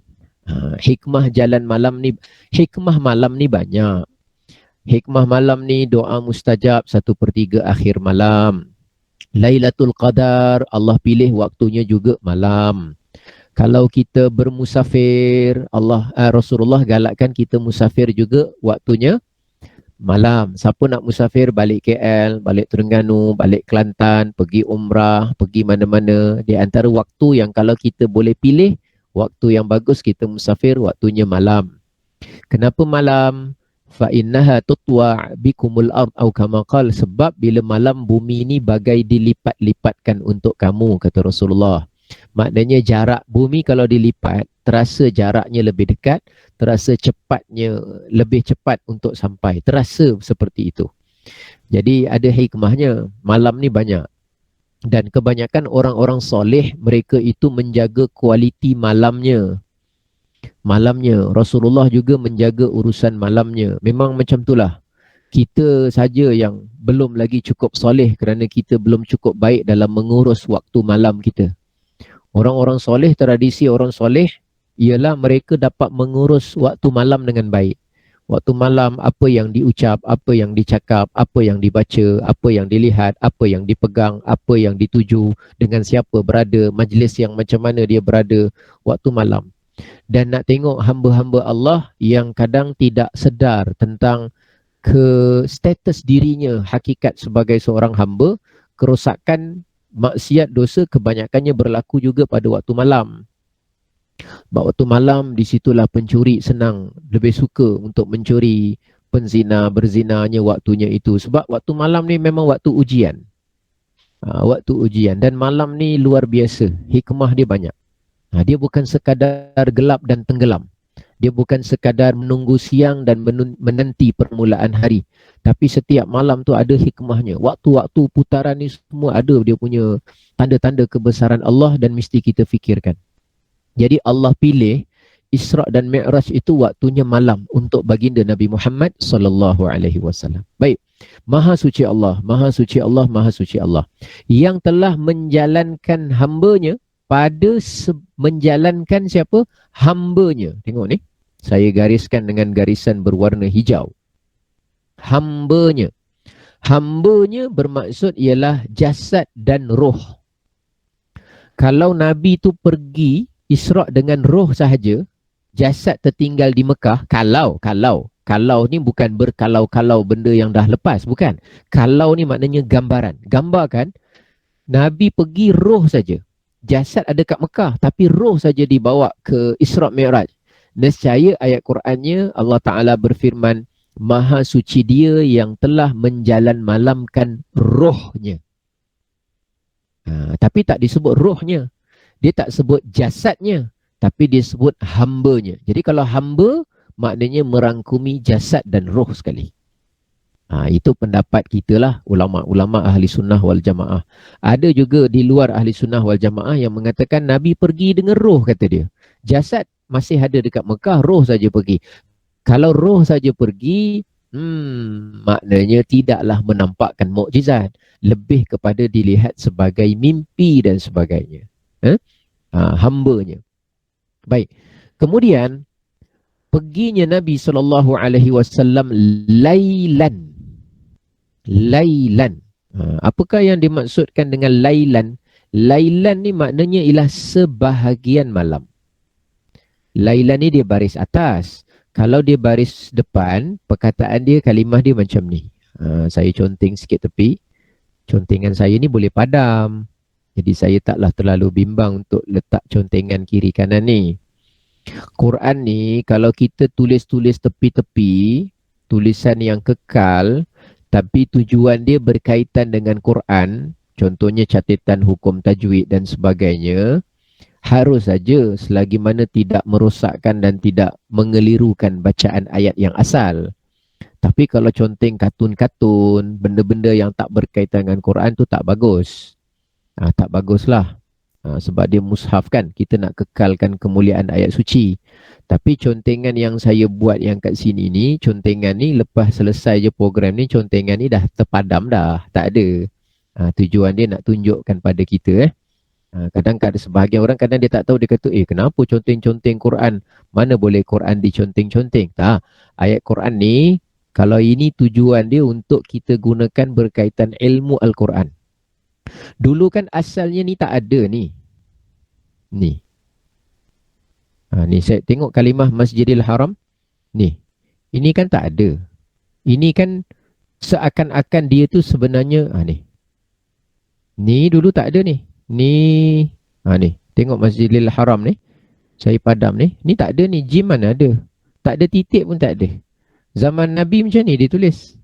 Hikmah jalan malam ni, hikmah malam ni banyak. Hikmah malam ni doa mustajab 1/3 akhir malam. Lailatul Qadar, Allah pilih waktunya juga malam. Kalau kita bermusafir, Rasulullah galakkan kita musafir juga waktunya malam. Siapa nak musafir balik KL, balik Terengganu, balik Kelantan, pergi umrah, pergi mana-mana, di antara waktu yang kalau kita boleh pilih, waktu yang bagus kita musafir waktunya malam. Kenapa malam? Fa innaha tutwa bikumul ard au kama qal, sebab bila malam bumi ni bagai dilipat-lipatkan untuk kamu, kata Rasulullah. Maknanya jarak bumi kalau dilipat, terasa jaraknya lebih dekat, terasa cepatnya lebih cepat untuk sampai, terasa seperti itu. Jadi ada hikmahnya, malam ni banyak. Dan kebanyakan orang-orang soleh, mereka itu menjaga kualiti malamnya. Rasulullah juga menjaga urusan malamnya. Memang macam itulah. Kita saja yang belum lagi cukup soleh kerana kita belum cukup baik dalam mengurus waktu malam kita. Orang-orang soleh, tradisi orang soleh ialah mereka dapat mengurus waktu malam dengan baik. Waktu malam, apa yang diucap, apa yang dicakap, apa yang dibaca, apa yang dilihat, apa yang dipegang, apa yang dituju, dengan siapa berada, majlis yang macam mana dia berada waktu malam. Dan nak tengok hamba-hamba Allah yang kadang tidak sedar tentang status dirinya, hakikat sebagai seorang hamba, kerosakan, maksiat, dosa kebanyakannya berlaku juga pada waktu malam. Waktu malam di situlah pencuri senang, lebih suka untuk mencuri, penzina berzinanya waktunya itu. Sebab waktu malam ni memang waktu ujian. Waktu ujian, dan malam ni luar biasa, hikmah dia banyak. Dia bukan sekadar gelap dan tenggelam. Dia bukan sekadar menunggu siang dan menanti permulaan hari. Tapi setiap malam tu ada hikmahnya. Waktu-waktu putaran ni semua ada dia punya tanda-tanda kebesaran Allah dan mesti kita fikirkan. Jadi Allah pilih Isra' dan Mi'raj itu waktunya malam untuk baginda Nabi Muhammad sallallahu alaihi wasallam. Baik. Maha suci Allah, Maha suci Allah, Maha suci Allah. Yang telah menjalankan hambanya pada menjalankan siapa? Hambanya. Tengok ni. Saya gariskan dengan garisan berwarna hijau. Hambanya. Hambanya bermaksud ialah jasad dan roh. Kalau Nabi tu pergi Isra' dengan roh sahaja, jasad tertinggal di Mekah, kalau ni bukan berkalau-kalau benda yang dah lepas, bukan. Kalau ni maknanya gambaran. Gambarkan Nabi pergi roh saja. Jasad ada kat Mekah, tapi roh saja dibawa ke Isra' Mi'raj. Nescaya ayat Qurannya Allah Ta'ala berfirman, Maha suci dia yang telah menjalan malamkan rohnya. Tapi tak disebut rohnya. Dia tak sebut jasadnya, tapi dia sebut hambanya. Jadi kalau hamba, maknanya merangkumi jasad dan roh sekali. Itu pendapat kita lah, ulama-ulama ahli sunnah wal jamaah. Ada juga di luar ahli sunnah wal jamaah yang mengatakan Nabi pergi dengan roh, kata dia. Jasad masih ada dekat Mekah, roh saja pergi. Kalau roh saja pergi, maknanya tidaklah menampakkan mukjizat. Lebih kepada dilihat sebagai mimpi dan sebagainya. Hambanya. Baik. Kemudian perginya Nabi SAW lailan. Lailan. Apakah yang dimaksudkan dengan lailan? Lailan ni maknanya ialah sebahagian malam. Lailan ni dia baris atas. Kalau dia baris depan, perkataan dia, kalimah dia macam ni. Saya conteng sikit tepi. Contengan saya ni boleh padam. Jadi saya taklah terlalu bimbang untuk letak contengan kiri kanan ni. Quran ni kalau kita tulis-tulis tepi-tepi, tulisan yang kekal, tapi tujuan dia berkaitan dengan Quran, contohnya catatan hukum tajwid dan sebagainya, harus saja selagi mana tidak merosakkan dan tidak mengelirukan bacaan ayat yang asal. Tapi kalau conteng kartun-kartun, benda-benda yang tak berkaitan dengan Quran tu tak bagus. Tak baguslah. Sebab dia mushaf kan, kita nak kekalkan kemuliaan ayat suci. Tapi contengan yang saya buat yang kat sini ni, contengan ni lepas selesai je program ni, contengan ni dah terpadam dah, tak ada. Tujuan dia nak tunjukkan pada kita. Kadang-kadang sebahagian orang kadang dia tak tahu, dia kata, kenapa conteng-conteng Quran? Mana boleh Quran diconteng-conteng? Tak, ayat Quran ni, kalau ini tujuan dia untuk kita gunakan berkaitan ilmu Al-Quran. Dulu kan asalnya ni tak ada ni. Ni. Ni saya tengok kalimah Masjidil Haram. Ni. Ini kan tak ada. Ini kan seakan-akan dia tu sebenarnya ni. Ni dulu tak ada ni. Ni. Ni. Tengok Masjidil Haram ni. Saya padam ni. Ni tak ada ni. Jim mana ada. Tak ada titik pun tak ada. Zaman Nabi macam ni dia tulis.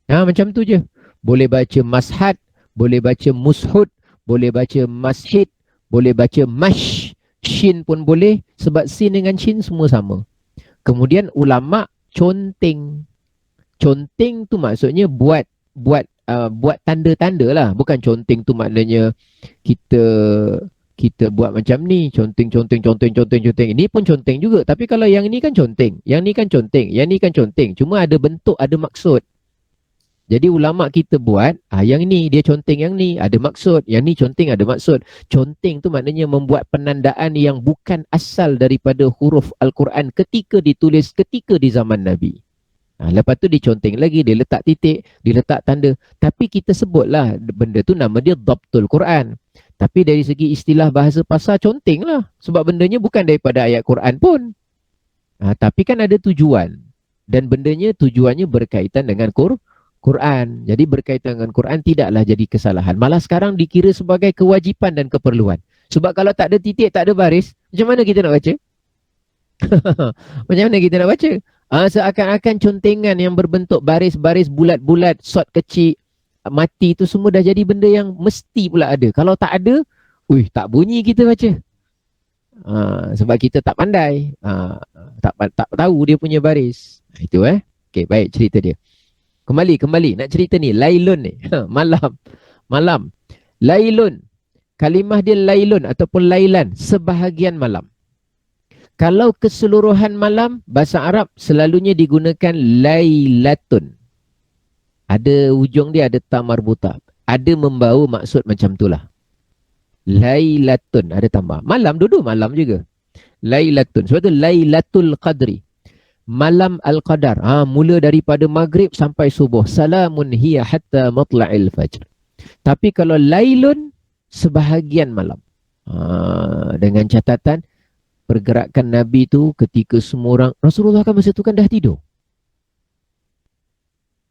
Macam tu je. Boleh baca mashad, boleh baca mushud, boleh baca mashid, boleh baca mash, shin pun boleh, sebab sin dengan shin semua sama. Kemudian ulama conteng. Conteng tu maksudnya buat tanda-tanda lah. Bukan conteng tu maknanya kita buat macam ni, conteng. Ini pun conteng juga. Tapi kalau yang ni kan conteng, yang ni kan conteng, yang ni kan conteng. Cuma ada bentuk, ada maksud. Jadi ulama kita buat, yang ni dia conteng, yang ni ada maksud, yang ni conteng ada maksud. Conteng tu maknanya membuat penandaan yang bukan asal daripada huruf Al-Quran ketika ditulis ketika di zaman Nabi. Lepas tu diconteng lagi, dia letak titik, dia letak tanda. Tapi kita sebutlah benda tu nama dia Dhabtul Quran. Tapi dari segi istilah bahasa pasar, conteng lah. Sebab bendanya bukan daripada ayat Quran pun. Tapi kan ada tujuan. Dan bendanya tujuannya berkaitan dengan Quran. Jadi berkaitan dengan Quran tidaklah jadi kesalahan. Malah sekarang dikira sebagai kewajipan dan keperluan. Sebab kalau tak ada titik, tak ada baris, macam mana kita nak baca? Macam mana kita nak baca? Seakan-akan contengan yang berbentuk baris-baris bulat-bulat, shot kecil, mati tu semua dah jadi benda yang mesti pula ada. Kalau tak ada, tak bunyi kita baca. Sebab kita tak pandai. Tak tahu dia punya baris. Itu Okay, baik cerita dia. Kembali nak cerita ni, lailun ni. Malam. Lailun. Kalimah dia lailun ataupun lailan, sebahagian malam. Kalau keseluruhan malam, bahasa Arab selalunya digunakan lailatun. Ada ujung dia, ada ta marbuta. Ada membawa maksud macam itulah. Lailatun, ada tambah. Malam, duduk malam juga. Lailatun. Sebab tu Lailatul Qadri. Malam Al-Qadar. Mula daripada maghrib sampai subuh. Salamun hiya hatta matla'il fajr. Tapi kalau lailun, sebahagian malam. Dengan catatan, pergerakan Nabi tu ketika semua orang, Rasulullah kan masa tu kan dah tidur.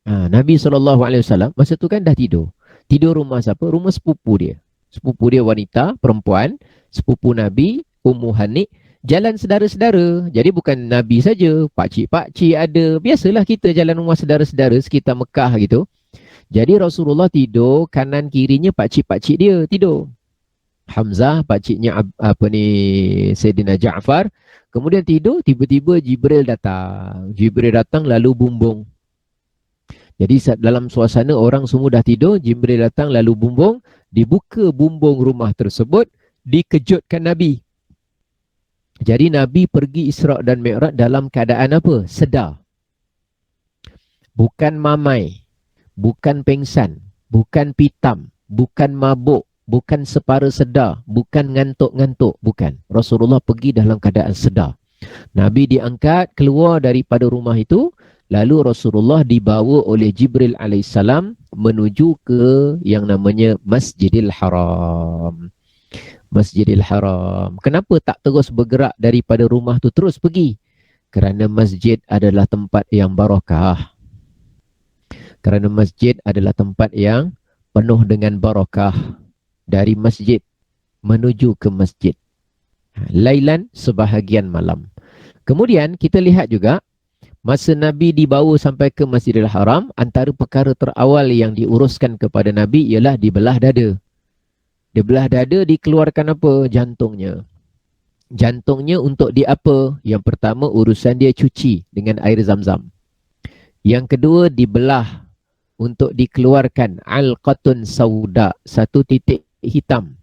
Nabi SAW masa tu kan dah tidur. Tidur rumah siapa? Rumah sepupu dia. Sepupu dia wanita, perempuan, sepupu Nabi, Ummu Hani. Jalan sedara-sedara. Jadi bukan Nabi saja, pakcik-pakcik ada. Biasalah kita jalan rumah sedara-sedara sekitar Mekah gitu. Jadi Rasulullah tidur, kanan kirinya pakcik-pakcik dia tidur. Hamzah, pakciknya Sayyidina Ja'far. Kemudian tidur, tiba-tiba Jibril datang. Jibril datang lalu bumbung. Jadi dalam suasana orang semua dah tidur, Jibril datang lalu bumbung. Dibuka bumbung rumah tersebut, dikejutkan Nabi. Jadi Nabi pergi Isra' dan Mi'raj dalam keadaan apa? Sedar. Bukan mamai, bukan pengsan, bukan pitam, bukan mabuk, bukan separa sedar, bukan ngantuk-ngantuk, bukan. Rasulullah pergi dalam keadaan sedar. Nabi diangkat keluar daripada rumah itu, lalu Rasulullah dibawa oleh Jibril alaihissalam menuju ke yang namanya Masjidil Haram. Masjidil Haram. Kenapa tak terus bergerak daripada rumah tu terus pergi? Kerana masjid adalah tempat yang barakah. Kerana masjid adalah tempat yang penuh dengan barakah. Dari masjid menuju ke masjid. Lailan, sebahagian malam. Kemudian kita lihat juga masa Nabi dibawa sampai ke Masjidil Haram, antara perkara terawal yang diuruskan kepada Nabi ialah dibelah dada. Dia belah dada, dikeluarkan apa? Jantungnya. Jantungnya untuk apa? Yang pertama, urusan dia cuci dengan air zam-zam. Yang kedua, dibelah untuk dikeluarkan alqatun sauda, satu titik hitam.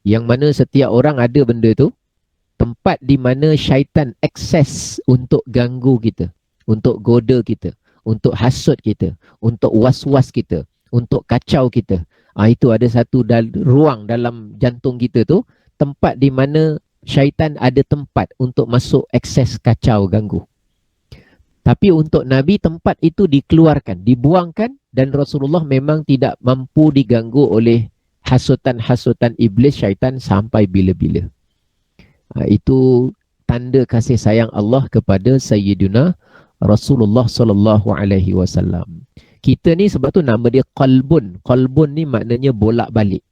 Yang mana setiap orang ada benda tu, tempat di mana syaitan akses untuk ganggu kita, untuk goda kita, untuk hasut kita, untuk was-was kita, untuk kacau kita. Itu ada satu ruang dalam jantung kita tu, tempat di mana syaitan ada tempat untuk masuk akses kacau, ganggu. Tapi untuk Nabi tempat itu dikeluarkan, dibuangkan, dan Rasulullah memang tidak mampu diganggu oleh hasutan-hasutan iblis syaitan sampai bila-bila. Itu tanda kasih sayang Allah kepada Sayyidina Rasulullah sallallahu alaihi wasallam. Kita ni sebab tu nama dia qalbun. Qalbun ni maknanya bolak-balik.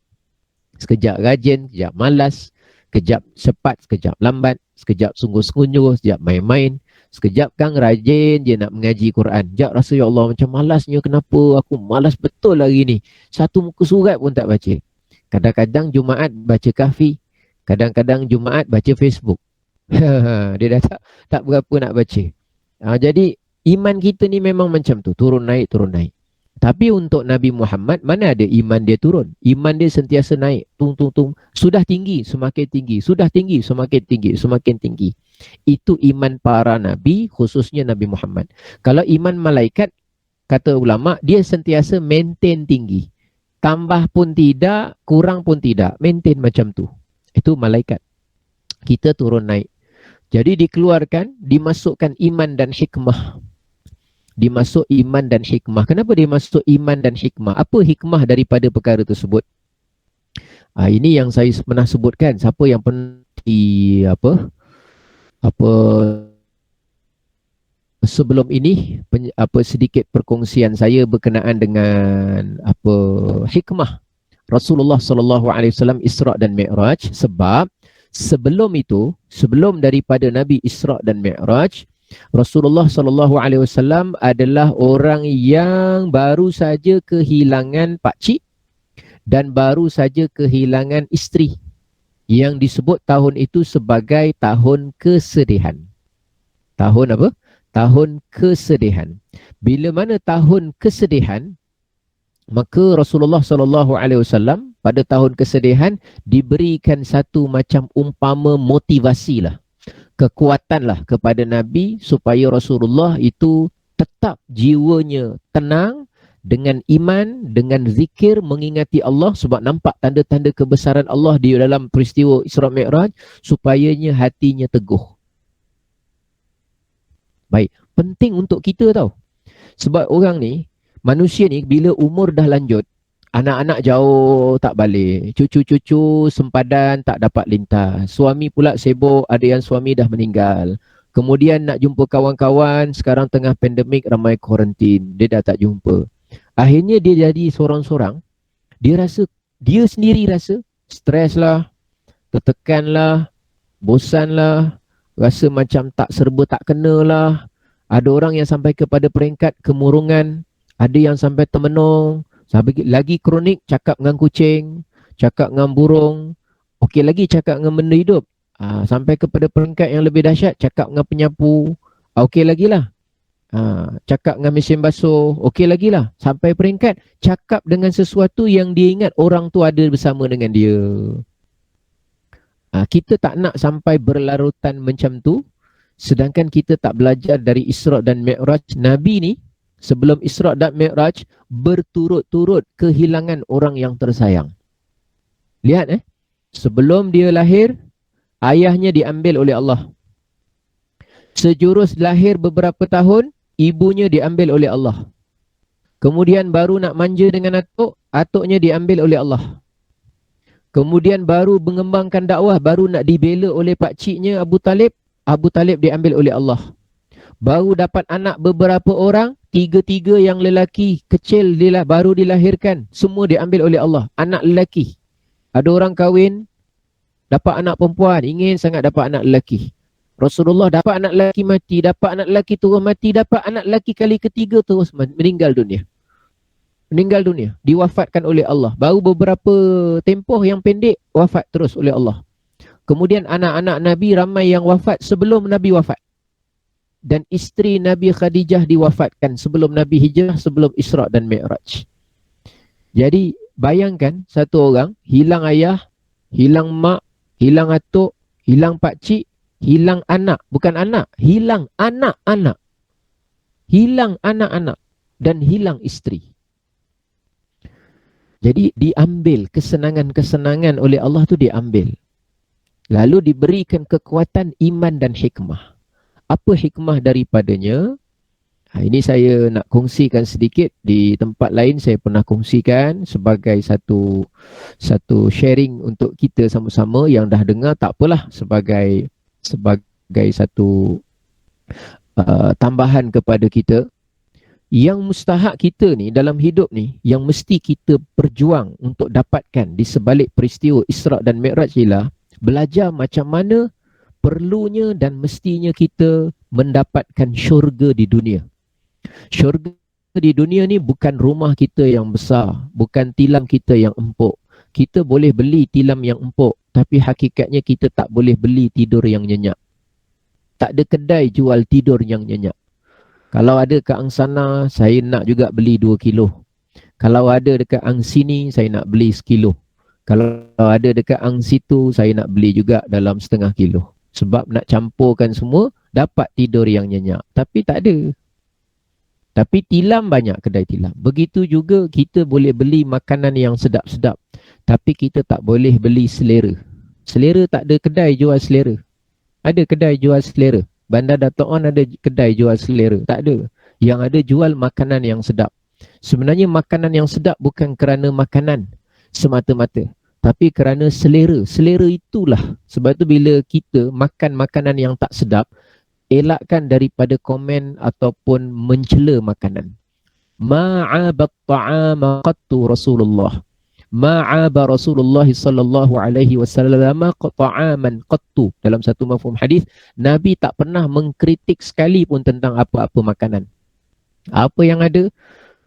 Sekejap rajin, sekejap malas, sekejap cepat, sekejap lambat, sekejap sungguh-sungguh, sekejap main-main, sekejap kan rajin je nak mengaji Quran. Sekejap rasa, ya Allah, macam malasnya, kenapa aku malas betul hari ni. Satu muka surat pun tak baca. Kadang-kadang Jumaat baca kahfi, kadang-kadang Jumaat baca Facebook. Dia dah tak berapa nak baca. Jadi iman kita ni memang macam tu, turun naik, turun naik. Tapi untuk Nabi Muhammad, mana ada iman dia turun? Iman dia sentiasa naik, tung. Sudah tinggi, semakin tinggi. Sudah tinggi, semakin tinggi, semakin tinggi. Itu iman para Nabi, khususnya Nabi Muhammad. Kalau iman malaikat, kata ulama, dia sentiasa maintain tinggi. Tambah pun tidak, kurang pun tidak. Maintain macam tu. Itu malaikat. Kita turun naik. Jadi dikeluarkan, dimasukkan iman dan hikmah. Dimasuk iman dan hikmah. Kenapa dimasuk iman dan hikmah? Apa hikmah daripada perkara tersebut? Ini yang saya pernah sebutkan. Siapa yang pernah sebelum ini sedikit perkongsian saya berkenaan dengan hikmah Rasulullah sallallahu alaihi wasallam Isra' dan Mi'raj. Sebab sebelum itu, sebelum daripada Nabi Isra' dan Mi'raj, Rasulullah sallallahu alaihi wasallam adalah orang yang baru saja kehilangan pakcik dan baru saja kehilangan isteri, yang disebut tahun itu sebagai tahun kesedihan. Tahun apa? Tahun kesedihan. Bila mana tahun kesedihan, maka Rasulullah sallallahu alaihi wasallam pada tahun kesedihan diberikan satu macam umpama motivasi lah, kekuatan lah kepada Nabi supaya Rasulullah itu tetap jiwanya tenang dengan iman, dengan zikir, mengingati Allah, sebab nampak tanda-tanda kebesaran Allah di dalam peristiwa Isra' Mi'raj, supayanya hatinya teguh. Baik, penting untuk kita tahu. Sebab orang ni, manusia ni bila umur dah lanjut, anak-anak jauh tak balik, cucu-cucu sempadan tak dapat lintas, suami pula sibuk, ada yang suami dah meninggal. Kemudian nak jumpa kawan-kawan, sekarang tengah pandemik, ramai kuarantin, dia dah tak jumpa. Akhirnya dia jadi sorang-sorang. Dia sendiri rasa stres lah, tertekan lah, bosan lah, rasa macam tak serba tak kena lah. Ada orang yang sampai kepada peringkat kemurungan, ada yang sampai termenung, lagi kronik cakap dengan kucing, cakap dengan burung, okey lagi cakap dengan benda hidup. Sampai kepada peringkat yang lebih dahsyat, cakap dengan penyapu, okey lagi lah. Cakap dengan mesin basuh, okey lagi lah. Sampai peringkat cakap dengan sesuatu yang dia ingat orang tu ada bersama dengan dia. Kita tak nak sampai berlarutan macam tu, sedangkan kita tak belajar dari Isra' dan Mi'raj. Nabi ni sebelum Isra' dan Mi'raj berturut-turut kehilangan orang yang tersayang. Lihat sebelum dia lahir, ayahnya diambil oleh Allah. Sejurus lahir beberapa tahun, ibunya diambil oleh Allah. Kemudian baru nak manja dengan atuknya diambil oleh Allah. Kemudian baru mengembangkan dakwah, baru nak dibela oleh pakciknya Abu Talib diambil oleh Allah. Baru dapat anak beberapa orang, tiga-tiga yang lelaki kecil baru dilahirkan, semua diambil oleh Allah, anak lelaki. Ada orang kahwin, dapat anak perempuan, ingin sangat dapat anak lelaki. Rasulullah dapat anak lelaki mati, dapat anak lelaki terus mati, dapat anak lelaki kali ketiga terus meninggal dunia. Meninggal dunia, diwafatkan oleh Allah. Baru beberapa tempoh yang pendek, wafat terus oleh Allah. Kemudian anak-anak Nabi ramai yang wafat sebelum Nabi wafat. Dan isteri Nabi Khadijah diwafatkan sebelum Nabi hijrah, sebelum Isra' dan Mi'raj. Jadi bayangkan satu orang hilang ayah, hilang mak, hilang atuk, hilang pakcik, hilang anak, bukan anak, hilang anak-anak. Hilang anak-anak dan hilang isteri. Jadi diambil kesenangan-kesenangan oleh Allah tu diambil. Lalu diberikan kekuatan iman dan hikmah. Apa hikmah daripadanya? Ini saya nak kongsikan sedikit. Di tempat lain saya pernah kongsikan sebagai satu sharing untuk kita sama-sama. Yang dah dengar tak apalah, sebagai satu tambahan kepada kita. Yang mustahak kita ni dalam hidup ni, yang mesti kita perjuang untuk dapatkan di sebalik peristiwa Isra' dan Mi'raj ialah belajar macam mana perlunya dan mestinya kita mendapatkan syurga di dunia. Syurga di dunia ni bukan rumah kita yang besar, bukan tilam kita yang empuk. Kita boleh beli tilam yang empuk, tapi hakikatnya kita tak boleh beli tidur yang nyenyak. Tak ada kedai jual tidur yang nyenyak. Kalau ada kat ang sana, saya nak juga beli 2 kilo. Kalau ada dekat ang sini, saya nak beli 1 kilo. Kalau ada dekat ang situ, saya nak beli juga dalam 1/2 kilo. Sebab nak campurkan semua, dapat tidur yang nyenyak. Tapi tak ada. Tapi tilam banyak kedai tilam. Begitu juga kita boleh beli makanan yang sedap-sedap. Tapi kita tak boleh beli selera. Selera tak ada kedai jual selera. Ada kedai jual selera. Bandar Dato' On ada kedai jual selera. Tak ada. Yang ada jual makanan yang sedap. Sebenarnya makanan yang sedap bukan kerana makanan semata-mata. Tapi kerana selera. Selera itulah. Sebab tu bila kita makan makanan yang tak sedap, elakkan daripada komen ataupun mencela makanan. Ma'abat ta'ama qattu Rasulullah. Ma'aba Rasulullah sallallahu alaihi wasallam ta'aman qattu. Dalam satu mafhum hadis, Nabi tak pernah mengkritik sekali pun tentang apa-apa makanan. Apa yang ada,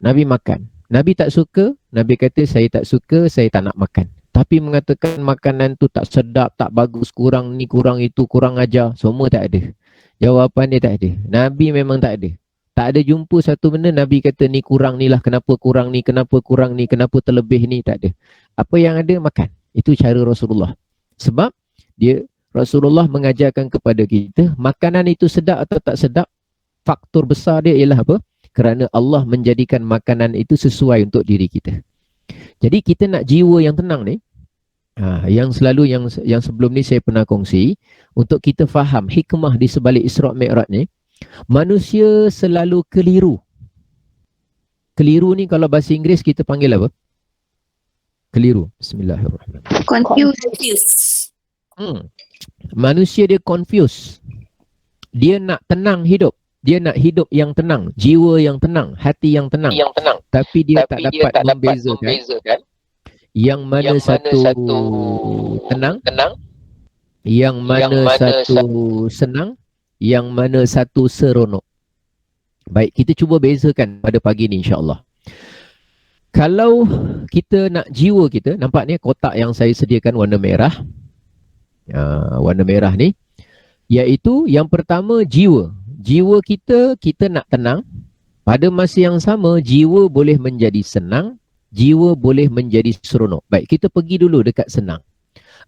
Nabi makan. Nabi tak suka, Nabi kata saya tak suka, saya tak nak makan. Tapi mengatakan makanan tu tak sedap, tak bagus, kurang ni, kurang itu, kurang ajar, semua tak ada. Jawapan dia tak ada. Nabi memang tak ada. Tak ada jumpa satu benda Nabi kata ni kurang ni lah, kenapa kurang ni, kenapa kurang ni, kenapa terlebih ni, tak ada. Apa yang ada, makan. Itu cara Rasulullah. Sebab Rasulullah mengajarkan kepada kita, makanan itu sedap atau tak sedap, faktor besar dia ialah apa? Kerana Allah menjadikan makanan itu sesuai untuk diri kita. Jadi kita nak jiwa yang tenang ni, yang selalu yang sebelum ni saya pernah kongsi, untuk kita faham hikmah di sebalik Isra' Mi'raj ni, manusia selalu keliru. Keliru ni kalau bahasa Inggeris kita panggil apa? Keliru. Bismillahirrahmanirrahim. Confused. Manusia dia confused. Dia nak tenang hidup. Dia nak hidup yang tenang, jiwa yang tenang, hati yang tenang. Tapi dia tak dapat membezakan yang mana satu tenang, yang mana satu senang, yang mana satu seronok. Baik, kita cuba bezakan pada pagi ni insya-Allah. Kalau kita nak jiwa kita, nampak ni kotak yang saya sediakan warna merah. Warna merah ni, iaitu yang pertama jiwa. Jiwa kita nak tenang. Pada masa yang sama, jiwa boleh menjadi senang, jiwa boleh menjadi seronok. Baik, kita pergi dulu dekat senang.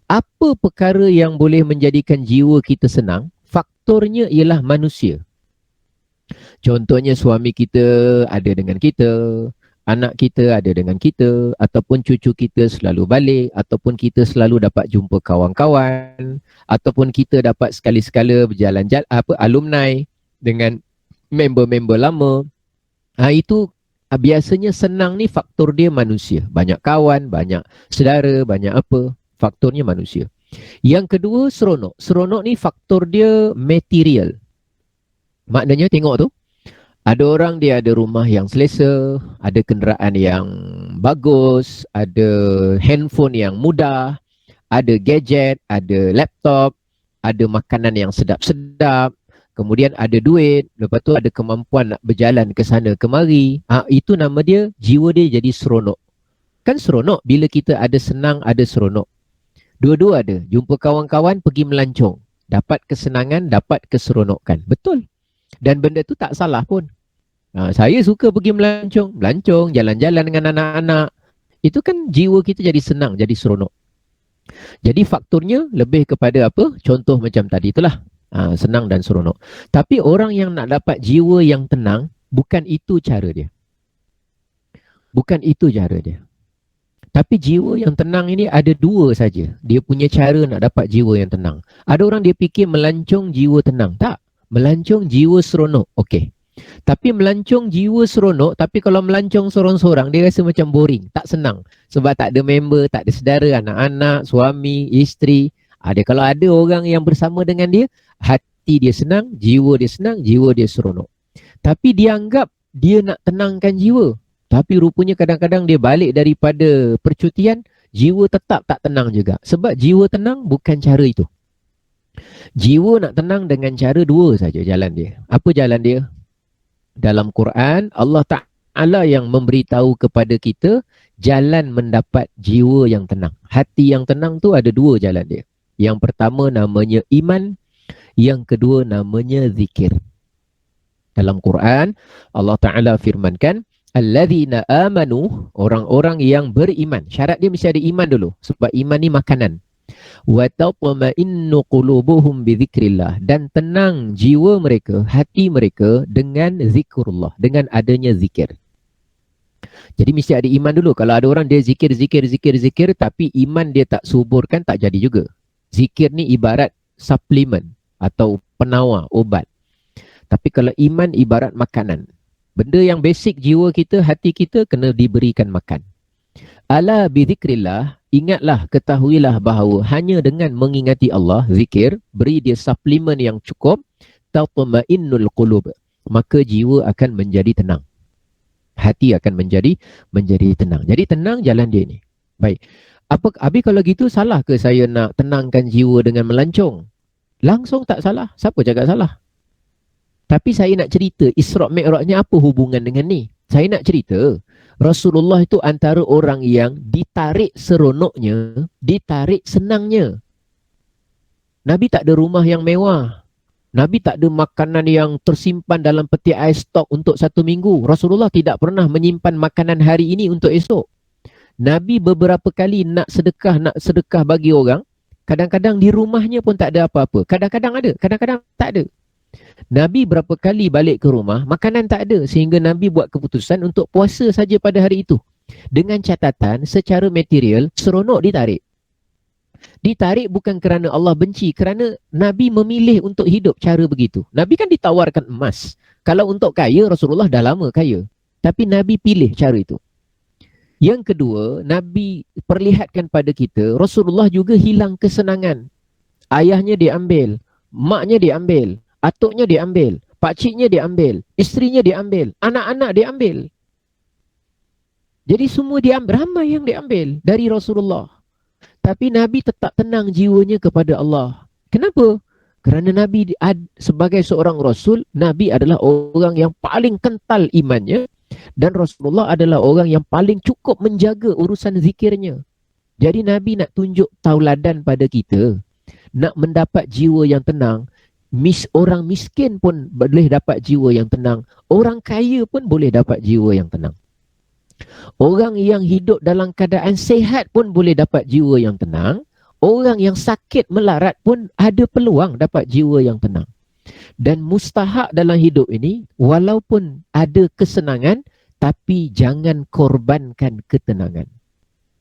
Apa perkara yang boleh menjadikan jiwa kita senang? Faktornya ialah manusia. Contohnya suami kita ada dengan kita, anak kita ada dengan kita, ataupun cucu kita selalu balik, ataupun kita selalu dapat jumpa kawan-kawan, ataupun kita dapat sekali-sekala berjalan-jalan, alumni dengan member-member lama. Itu biasanya senang ni faktor dia manusia. Banyak kawan, banyak saudara, banyak apa. Faktornya manusia. Yang kedua, seronok. Seronok ni faktor dia material. Maknanya tengok tu, ada orang dia ada rumah yang selesa, ada kenderaan yang bagus, ada handphone yang mudah, ada gadget, ada laptop, ada makanan yang sedap-sedap, kemudian ada duit, lepas tu ada kemampuan nak berjalan ke sana kemari. Itu nama dia, jiwa dia jadi seronok. Kan seronok bila kita ada senang, ada seronok. Dua-dua ada. Jumpa kawan-kawan, pergi melancong. Dapat kesenangan, dapat keseronokan. Betul. Dan benda tu tak salah pun. Saya suka pergi melancong, jalan-jalan dengan anak-anak. Itu kan jiwa kita jadi senang, jadi seronok. Jadi faktornya lebih kepada apa? Contoh macam tadi itulah. Senang dan seronok. Tapi orang yang nak dapat jiwa yang tenang, bukan itu cara dia. Bukan itu cara dia. Tapi jiwa yang tenang ini ada dua saja. Dia punya cara nak dapat jiwa yang tenang. Ada orang dia fikir melancong jiwa tenang. Tak. Melancong jiwa seronok. Okey. Tapi melancong jiwa seronok, tapi kalau melancong sorang-sorang dia rasa macam boring, tak senang. Sebab tak ada member, tak ada saudara, anak-anak, suami, isteri. Ada kalau ada orang yang bersama dengan dia, hati dia senang, jiwa dia seronok. Tapi dia anggap dia nak tenangkan jiwa. Tapi rupanya kadang-kadang dia balik daripada percutian, jiwa tetap tak tenang juga. Sebab jiwa tenang bukan cara itu. Jiwa nak tenang dengan cara dua saja jalan dia. Apa jalan dia? Dalam Quran, Allah Ta'ala yang memberitahu kepada kita jalan mendapat jiwa yang tenang. Hati yang tenang tu ada dua jalan dia. Yang pertama namanya iman, yang kedua namanya zikir. Dalam Quran, Allah Ta'ala firmankan, alladzina amanu, orang-orang yang beriman. Syarat dia mesti ada iman dulu. Sebab iman ni makanan. Wa tatma'innu qulubuhum bidzikrillah, dan tenang jiwa mereka, hati mereka dengan zikrullah, dengan adanya zikir. Jadi mesti ada iman dulu. Kalau ada orang dia zikir tapi iman dia tak suburkan, tak jadi juga. Zikir ni ibarat suplemen atau penawar obat. Tapi kalau iman ibarat makanan. Benda yang basic jiwa kita, hati kita kena diberikan makan. Ala bidzikrillah, ingatlah, ketahuilah bahawa hanya dengan mengingati Allah, zikir, beri dia suplemen yang cukup, tatma'innul qulub, maka jiwa akan menjadi tenang. Hati akan menjadi tenang. Jadi tenang jalan dia ni. Baik. Habis kalau gitu salah ke saya nak tenangkan jiwa dengan melancong? Langsung tak salah. Siapa cakap salah? Tapi saya nak cerita Isra' Mi'rajnya apa hubungan dengan ni? Saya nak cerita Rasulullah itu antara orang yang ditarik seronoknya, ditarik senangnya. Nabi tak ada rumah yang mewah. Nabi tak ada makanan yang tersimpan dalam peti ais stok untuk 1 minggu. Rasulullah tidak pernah menyimpan makanan hari ini untuk esok. Nabi beberapa kali nak sedekah bagi orang. Kadang-kadang di rumahnya pun tak ada apa-apa. Kadang-kadang ada, kadang-kadang tak ada. Nabi berapa kali balik ke rumah, makanan tak ada, sehingga Nabi buat keputusan untuk puasa saja pada hari itu. Dengan catatan, secara material, seronok ditarik. Ditarik bukan kerana Allah benci, kerana Nabi memilih untuk hidup cara begitu. Nabi kan ditawarkan emas. Kalau untuk kaya, Rasulullah dah lama kaya. Tapi Nabi pilih cara itu. Yang kedua, Nabi perlihatkan pada kita, Rasulullah juga hilang kesenangan. Ayahnya diambil, maknya diambil, atuknya diambil, pakciknya diambil, isterinya diambil, anak-anak diambil. Jadi semua diambil, ramai yang diambil dari Rasulullah. Tapi Nabi tetap tenang jiwanya kepada Allah. Kenapa? Kerana Nabi sebagai seorang Rasul, Nabi adalah orang yang paling kental imannya, dan Rasulullah adalah orang yang paling cukup menjaga urusan zikirnya. Jadi Nabi nak tunjuk tauladan pada kita, nak mendapat jiwa yang tenang. Orang miskin pun boleh dapat jiwa yang tenang. Orang kaya pun boleh dapat jiwa yang tenang. Orang yang hidup dalam keadaan sehat pun boleh dapat jiwa yang tenang. Orang yang sakit melarat pun ada peluang dapat jiwa yang tenang. Dan mustahak dalam hidup ini, walaupun ada kesenangan, tapi jangan korbankan ketenangan.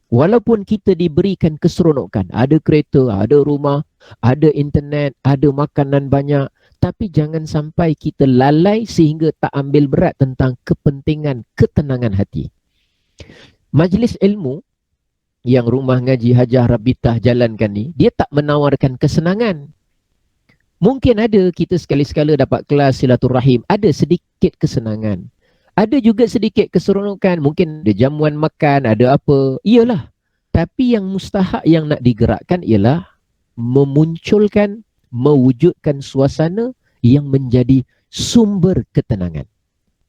Walaupun kita diberikan keseronokan, ada kereta, ada rumah, ada internet, ada makanan banyak, tapi jangan sampai kita lalai sehingga tak ambil berat tentang kepentingan ketenangan hati. Majlis ilmu yang Rumah Ngaji Hajah Rabitah jalankan ni, dia tak menawarkan kesenangan. Mungkin ada kita sekali-sekala dapat kelas silaturahim, ada sedikit kesenangan. Ada juga sedikit keseronokan, mungkin ada jamuan makan, ada apa. Iyalah. Tapi yang mustahak yang nak digerakkan ialah memunculkan, mewujudkan suasana yang menjadi sumber ketenangan.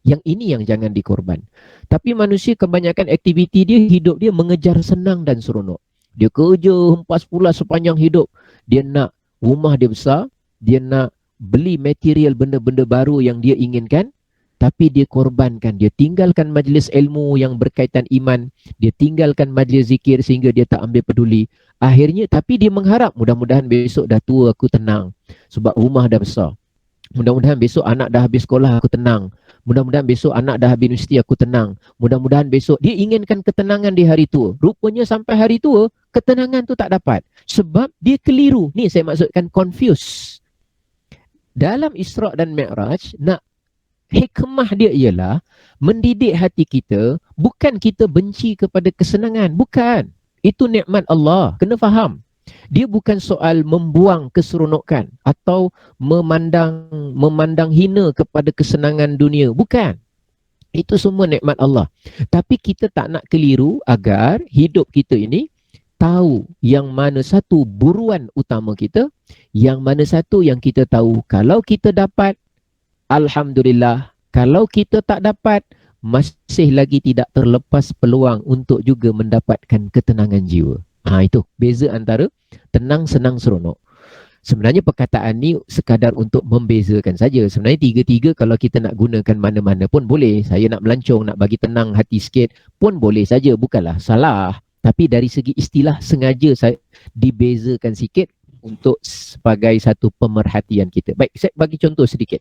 Yang ini yang jangan dikorban. Tapi manusia kebanyakan aktiviti dia, hidup dia mengejar senang dan seronok. Dia kerja hempas pula sepanjang hidup. Dia nak rumah dia besar, dia nak beli material benda-benda baru yang dia inginkan. Tapi dia korbankan, dia tinggalkan majlis ilmu yang berkaitan iman, dia tinggalkan majlis zikir sehingga dia tak ambil peduli. Akhirnya, tapi dia mengharap, mudah-mudahan besok dah tua aku tenang sebab rumah dah besar. Mudah-mudahan besok anak dah habis sekolah aku tenang. Mudah-mudahan besok anak dah habis universiti aku tenang. Mudah-mudahan besok, dia inginkan ketenangan di hari tua. Rupanya sampai hari tua, ketenangan tu tak dapat. Sebab dia keliru. Ni saya maksudkan confuse. Dalam Isra' dan Mi'raj, nak Hikmah dia ialah mendidik hati kita, bukan kita benci kepada kesenangan, bukan. Itu nikmat Allah, kena faham. Dia bukan soal membuang keseronokan atau memandang hina kepada kesenangan dunia, bukan. Itu semua nikmat Allah. Tapi kita tak nak keliru agar hidup kita ini tahu yang mana satu buruan utama kita, yang mana satu yang kita tahu kalau kita dapat, alhamdulillah. Kalau kita tak dapat, masih lagi tidak terlepas peluang untuk juga mendapatkan ketenangan jiwa. Itu beza antara tenang, senang, seronok. Sebenarnya perkataan ni sekadar untuk membezakan saja. Sebenarnya tiga-tiga kalau kita nak gunakan mana-mana pun boleh. Saya nak melancong, nak bagi tenang hati sikit pun boleh saja, bukanlah salah. Tapi dari segi istilah sengaja saya dibezakan sikit untuk sebagai satu pemerhatian kita. Baik, saya bagi contoh sedikit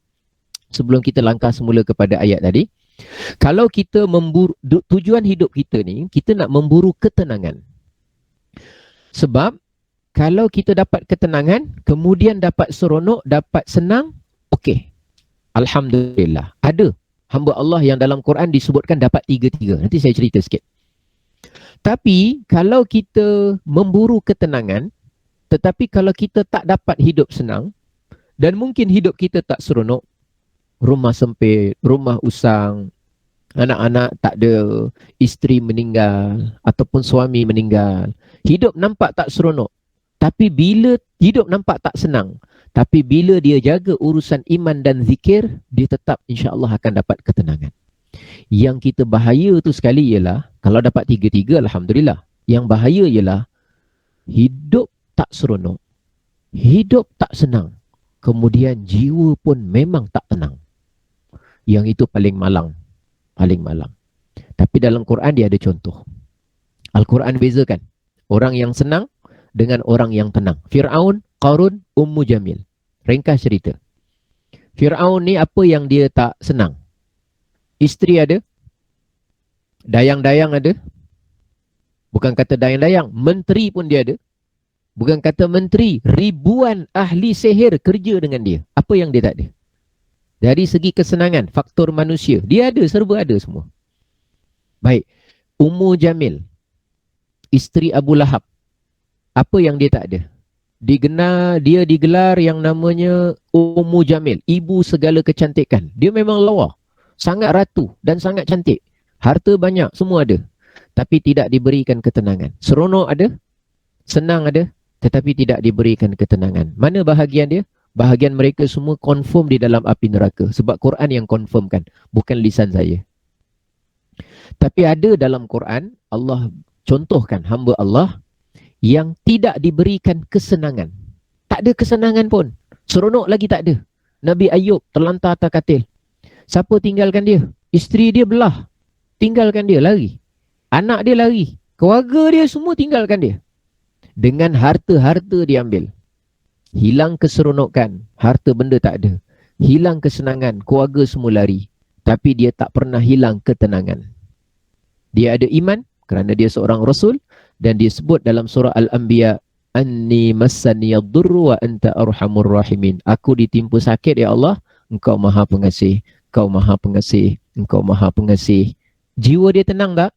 sebelum kita langkah semula kepada ayat tadi. Kalau kita tujuan hidup kita ni, kita nak memburu ketenangan. Sebab kalau kita dapat ketenangan, kemudian dapat seronok, dapat senang, okey. Alhamdulillah. Ada hamba Allah yang dalam Quran disebutkan dapat tiga-tiga. Nanti saya cerita sikit. Tapi kalau kita memburu ketenangan, tetapi kalau kita tak dapat hidup senang, dan mungkin hidup kita tak seronok, rumah sempit, rumah usang, anak-anak tak ada, isteri meninggal ataupun suami meninggal, hidup nampak tak seronok. Tapi bila hidup nampak tak senang, tapi bila dia jaga urusan iman dan zikir, dia tetap insya-Allah akan dapat ketenangan. Yang kita bahaya tu sekali ialah kalau dapat tiga-tiga, alhamdulillah. Yang bahaya ialah hidup tak seronok, hidup tak senang, kemudian jiwa pun memang tak tenang. Yang itu paling malang. Paling malang. Tapi dalam Quran dia ada contoh. Al-Quran bezakan orang yang senang dengan orang yang tenang. Fir'aun, Qarun, Ummu Jamil. Ringkas cerita. Fir'aun ni apa yang dia tak senang? Isteri ada, dayang-dayang ada. Bukan kata dayang-dayang, menteri pun dia ada. Bukan kata menteri, ribuan ahli sihir kerja dengan dia. Apa yang dia tak ada? Dari segi kesenangan, faktor manusia, dia ada, serba ada semua. Baik, Ummu Jamil, isteri Abu Lahab, apa yang dia tak ada? Dia digelar yang namanya Ummu Jamil, ibu segala kecantikan. Dia memang lawa, sangat ratu dan sangat cantik. Harta banyak, semua ada. Tapi tidak diberikan ketenangan. Seronok ada, senang ada, tetapi tidak diberikan ketenangan. Mana bahagian dia? Bahagian mereka semua confirm di dalam api neraka. Sebab Quran yang confirmkan, bukan lisan saya. Tapi ada dalam Quran, Allah contohkan hamba Allah yang tidak diberikan kesenangan. Tak ada kesenangan pun. Seronok lagi tak ada. Nabi Ayub terlantar atas katil. Siapa tinggalkan dia? Isteri dia belah. Tinggalkan dia, lari. Anak dia lari. Keluarga dia semua tinggalkan dia. Dengan harta-harta diambil. Hilang keseronokan, harta benda tak ada. Hilang kesenangan, keluarga semua lari. Tapi dia tak pernah hilang ketenangan. Dia ada iman kerana dia seorang Rasul. Dan dia sebut dalam surah Al-Anbiya, Anni massaniyadurru wa anta arhamur rahimin. Aku ditimpa sakit ya Allah, Engkau maha pengasih. Engkau maha pengasih. Engkau maha pengasih. Jiwa dia tenang tak?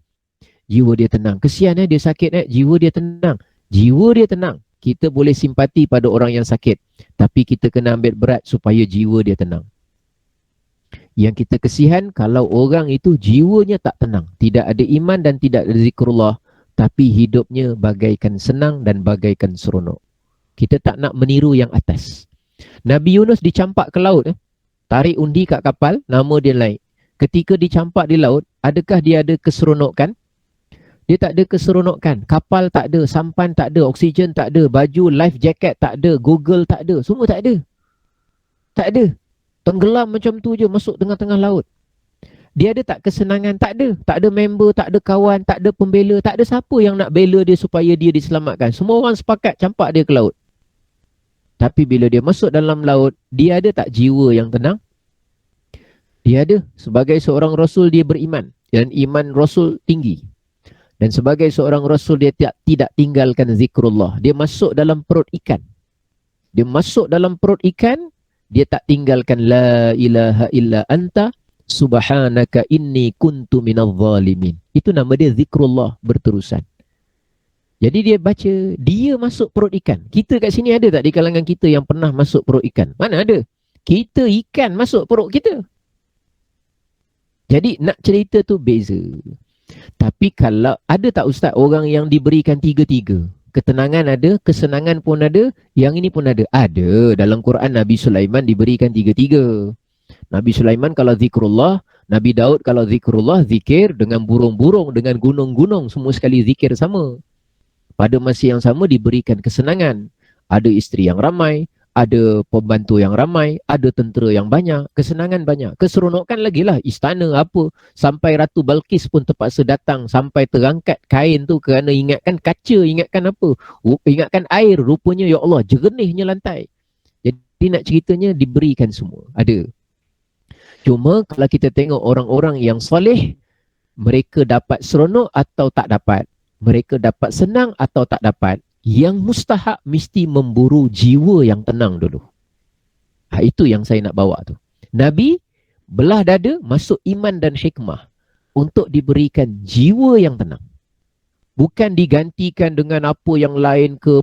Jiwa dia tenang. Kesian dia sakit jiwa dia tenang. Jiwa dia tenang. Kita boleh simpati pada orang yang sakit, tapi kita kena ambil berat supaya jiwa dia tenang. Yang kita kesihan kalau orang itu jiwanya tak tenang, tidak ada iman dan tidak ada zikrullah, tapi hidupnya bagaikan senang dan bagaikan seronok. Kita tak nak meniru yang atas. Nabi Yunus dicampak ke laut, tarik undi kat kapal, nama dia naik. Ketika dicampak di laut, adakah dia ada keseronokan? Dia tak ada keseronokan. Kapal tak ada, sampan tak ada, oksigen tak ada, baju life jacket tak ada, Google tak ada, semua tak ada. Tak ada. Tenggelam macam tu je, masuk tengah-tengah laut. Dia ada tak kesenangan? Tak ada. Tak ada member, tak ada kawan, tak ada pembela, tak ada siapa yang nak bela dia supaya dia diselamatkan. Semua orang sepakat campak dia ke laut. Tapi bila dia masuk dalam laut, dia ada tak jiwa yang tenang? Dia ada. Sebagai seorang Rasul dia beriman. Dan iman Rasul tinggi. Dan sebagai seorang Rasul dia tidak tinggalkan zikrullah. Dia masuk dalam perut ikan. Dia masuk dalam perut ikan, dia tak tinggalkan la ilaha illa anta subhanaka inni kuntu minadh zalimin. Itu nama dia zikrullah berterusan. Jadi dia baca, dia masuk perut ikan. Kita kat sini ada tak di kalangan kita yang pernah masuk perut ikan? Mana ada? Kita ikan masuk perut kita. Jadi nak cerita tu beza. Tapi kalau ada tak ustaz orang yang diberikan tiga-tiga? Ketenangan ada, kesenangan pun ada, yang ini pun ada. Ada. Dalam Quran Nabi Sulaiman diberikan tiga-tiga. Nabi Sulaiman kalau zikrullah, Nabi Daud kalau zikrullah, zikir dengan burung-burung, dengan gunung-gunung, semua sekali zikir sama. Pada masa yang sama diberikan kesenangan. Ada isteri yang ramai, ada pembantu yang ramai, ada tentera yang banyak, kesenangan banyak. Keseronokan lagi lah istana apa. Sampai Ratu Balqis pun terpaksa datang, sampai terangkat kain tu kerana ingatkan kaca, ingatkan apa? Ingatkan air, rupanya ya Allah jernihnya lantai. Jadi nak ceritanya diberikan semua, ada. Cuma kalau kita tengok orang-orang yang soleh, mereka dapat seronok atau tak dapat? Mereka dapat senang atau tak dapat? Yang mustahak mesti memburu jiwa yang tenang dulu. Itu yang saya nak bawa tu. Nabi belah dada masuk iman dan hikmah untuk diberikan jiwa yang tenang. Bukan digantikan dengan apa yang lain ke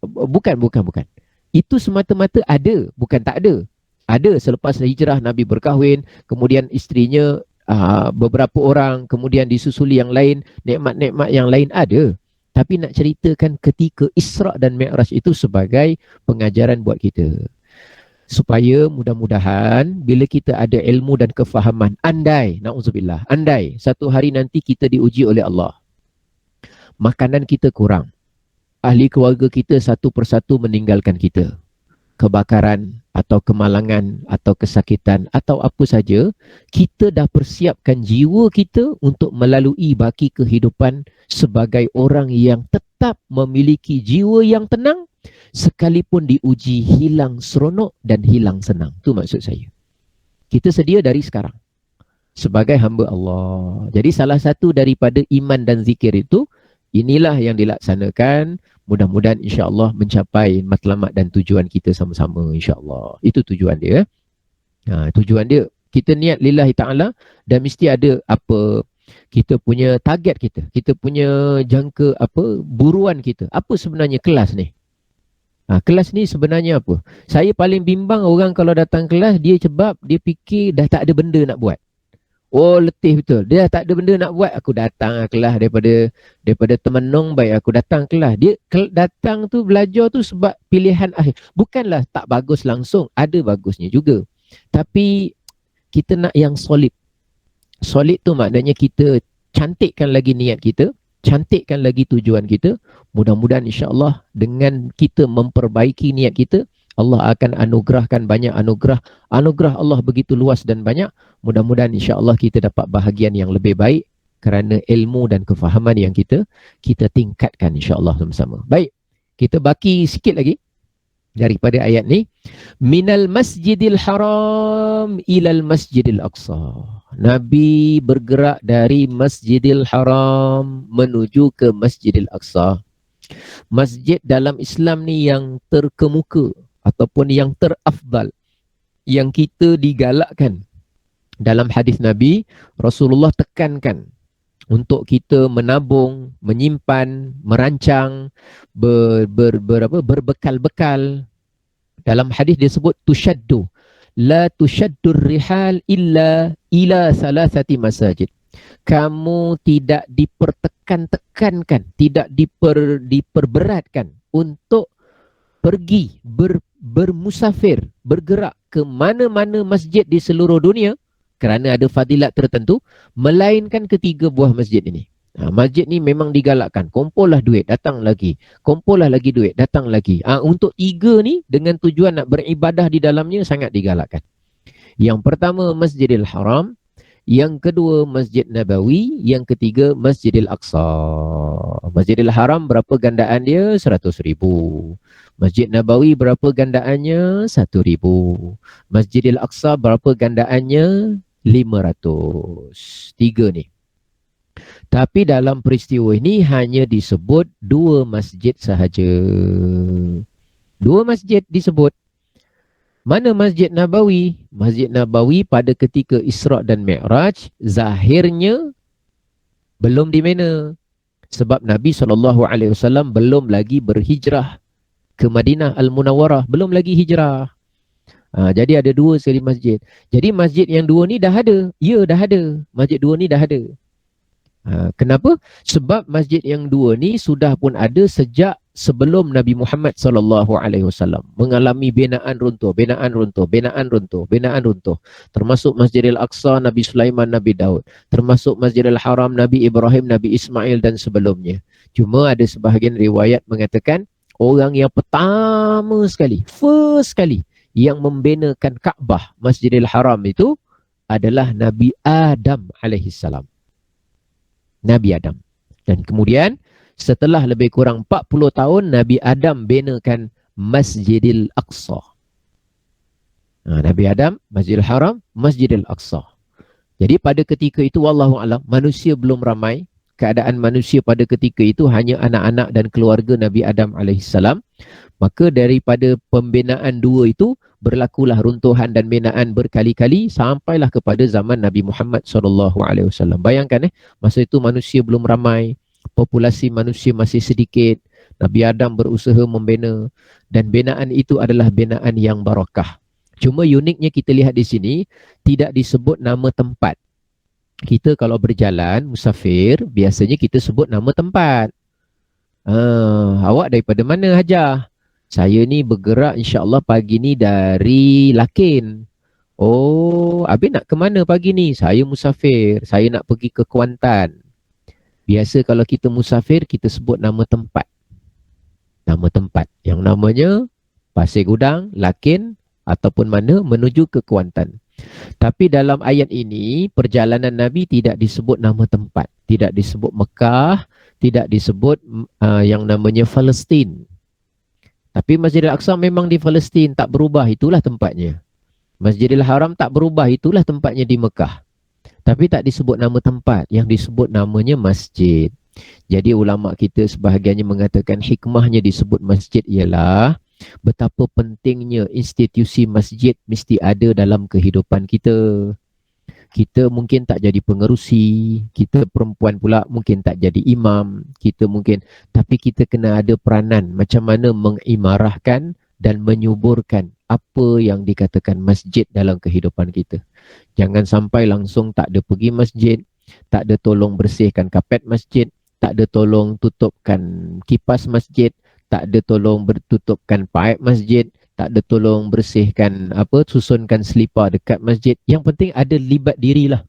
bukan. Itu semata-mata ada, bukan tak ada. Ada selepas hijrah Nabi berkahwin, kemudian isterinya beberapa orang, kemudian disusuli yang lain, nikmat-nikmat yang lain ada. Tapi nak ceritakan ketika Isra' dan Mi'raj itu sebagai pengajaran buat kita. Supaya mudah-mudahan bila kita ada ilmu dan kefahaman, andai, na'udzubillah, andai satu hari nanti kita diuji oleh Allah. Makanan kita kurang. Ahli keluarga kita satu persatu meninggalkan kita. Kebakaran atau kemalangan atau kesakitan atau apa saja, kita dah persiapkan jiwa kita untuk melalui baki kehidupan sebagai orang yang tetap memiliki jiwa yang tenang sekalipun diuji hilang seronok dan hilang senang. Itu maksud saya. Kita sedia dari sekarang sebagai hamba Allah. Jadi salah satu daripada iman dan zikir itu, inilah yang dilaksanakan. Mudah-mudahan insya-Allah mencapai matlamat dan tujuan kita sama-sama insya-Allah. Itu tujuan dia. Tujuan dia, kita niat lillahi ta'ala dan mesti ada apa kita punya target kita. Kita punya jangka apa, buruan kita. Apa sebenarnya kelas ni? Kelas ni sebenarnya apa? Saya paling bimbang orang kalau datang kelas, dia sebab dia fikir dah tak ada benda nak buat. Oh letih betul. Dia tak ada benda nak buat, aku datang kelas daripada temenung baik aku datang kelas. Dia datang tu belajar tu sebab pilihan akhir. Bukanlah tak bagus langsung, ada bagusnya juga. Tapi kita nak yang solid. Solid tu maknanya kita cantikkan lagi niat kita, cantikkan lagi tujuan kita. Mudah-mudahan insya-Allah dengan kita memperbaiki niat kita, Allah akan anugerahkan banyak anugerah. Anugerah Allah begitu luas dan banyak. Mudah-mudahan insya-Allah kita dapat bahagian yang lebih baik kerana ilmu dan kefahaman yang kita tingkatkan insya-Allah sama-sama. Baik, kita baki sikit lagi daripada ayat ni. Minal masjidil haram ilal masjidil aqsa. Nabi bergerak dari Masjidil Haram menuju ke Masjidil Aqsa. Masjid dalam Islam ni yang terkemuka ataupun yang terafdal, yang kita digalakkan. Dalam hadis Nabi, Rasulullah tekankan untuk kita menabung, menyimpan, merancang, berbekal-bekal. Dalam hadis dia sebut tushaddu, la tushaddur rihal illa ila salasati masajid. Kamu tidak dipertekan-tekankan, tidak diperberatkan untuk pergi, bermusafir, bergerak ke mana-mana masjid di seluruh dunia kerana ada fadilat tertentu, melainkan ketiga buah masjid ini. Masjid ni memang digalakkan, kumpullah duit, datang lagi, kumpullah lagi duit, datang lagi. Untuk tiga ni dengan tujuan nak beribadah di dalamnya sangat digalakkan. Yang pertama Masjidil Haram, yang kedua Masjid Nabawi, yang ketiga Masjidil Aqsa. Masjidil Haram berapa gandaan dia? 100,000. Masjid Nabawi berapa gandaannya? 1,000. Masjidil Aqsa berapa gandaannya? 500. Tiga ni. Tapi dalam peristiwa ini hanya disebut dua masjid sahaja. Dua masjid disebut. Mana Masjid Nabawi? Masjid Nabawi pada ketika Isra' dan Mi'raj, zahirnya belum dibina. Sebab Nabi SAW belum lagi berhijrah ke Madinah Al-Munawwarah. Belum lagi hijrah. Jadi ada dua sekali masjid. Jadi masjid yang dua ni dah ada. Ya, dah ada. Masjid dua ni dah ada. Kenapa? Sebab masjid yang dua ni sudah pun ada sejak sebelum Nabi Muhammad SAW mengalami binaan runtuh, binaan runtuh, binaan runtuh, binaan runtuh. Termasuk Masjidil Aqsa Nabi Sulaiman, Nabi Daud. Termasuk Masjidil Haram Nabi Ibrahim, Nabi Ismail dan sebelumnya. Cuma ada sebahagian riwayat mengatakan orang yang pertama sekali, first sekali yang membinakan Kaabah, Masjidil Haram itu adalah Nabi Adam alaihissalam. Nabi Adam. Dan kemudian setelah lebih kurang 40 tahun Nabi Adam binakan Masjidil Aqsa. Nabi Adam, Masjidil Haram, Masjidil Aqsa. Jadi pada ketika itu wallahu alam manusia belum ramai. Keadaan manusia pada ketika itu hanya anak-anak dan keluarga Nabi Adam alaihissalam. Maka daripada pembinaan dua itu berlakulah runtuhan dan binaan berkali-kali sampailah kepada zaman Nabi Muhammad SAW. Bayangkan masa itu manusia belum ramai, populasi manusia masih sedikit. Nabi Adam berusaha membina dan binaan itu adalah binaan yang barakah. Cuma uniknya kita lihat di sini tidak disebut nama tempat. Kita kalau berjalan musafir biasanya kita sebut nama tempat. Awak daripada mana Hajah? Saya ni bergerak insya-Allah pagi ni dari Lakin. Oh, habis nak ke mana pagi ni? Saya musafir. Saya nak pergi ke Kuantan. Biasa kalau kita musafir, kita sebut nama tempat. Nama tempat. Yang namanya Pasir Gudang, Lakin ataupun mana menuju ke Kuantan. Tapi dalam ayat ini, perjalanan Nabi tidak disebut nama tempat. Tidak disebut Mekah, tidak disebut yang namanya Palestin. Tapi Masjidil Aqsa memang di Palestin, tak berubah, itulah tempatnya. Masjidil Haram tak berubah, itulah tempatnya di Mekah. Tapi tak disebut nama tempat, yang disebut namanya masjid. Jadi ulama kita sebahagiannya mengatakan hikmahnya disebut masjid ialah betapa pentingnya institusi masjid mesti ada dalam kehidupan kita. Kita mungkin tak jadi pengerusi, kita perempuan pula mungkin tak jadi imam, kita mungkin, tapi kita kena ada peranan macam mana mengimarahkan dan menyuburkan apa yang dikatakan masjid dalam kehidupan kita. Jangan sampai langsung tak ada pergi masjid, tak ada tolong bersihkan kapet masjid, tak ada tolong tutupkan kipas masjid, tak ada tolong bertutupkan paip masjid, tak ada tolong bersihkan susunkan selipar dekat masjid. Yang penting ada libat dirilah.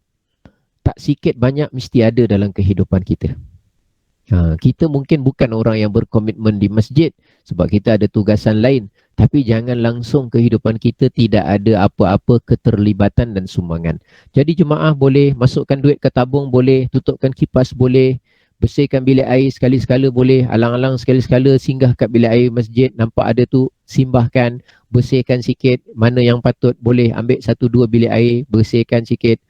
Tak sikit banyak mesti ada dalam kehidupan kita. Kita mungkin bukan orang yang berkomitmen di masjid sebab kita ada tugasan lain. Tapi jangan langsung kehidupan kita tidak ada apa-apa keterlibatan dan sumbangan. Jadi jemaah boleh, masukkan duit ke tabung boleh, tutupkan kipas boleh, bersihkan bilik air sekali-sekala boleh, alang-alang sekali-sekala singgah kat bilik air masjid, nampak ada tu, simbahkan, bersihkan sikit, mana yang patut boleh ambil 1-2 bilik air, bersihkan sikit.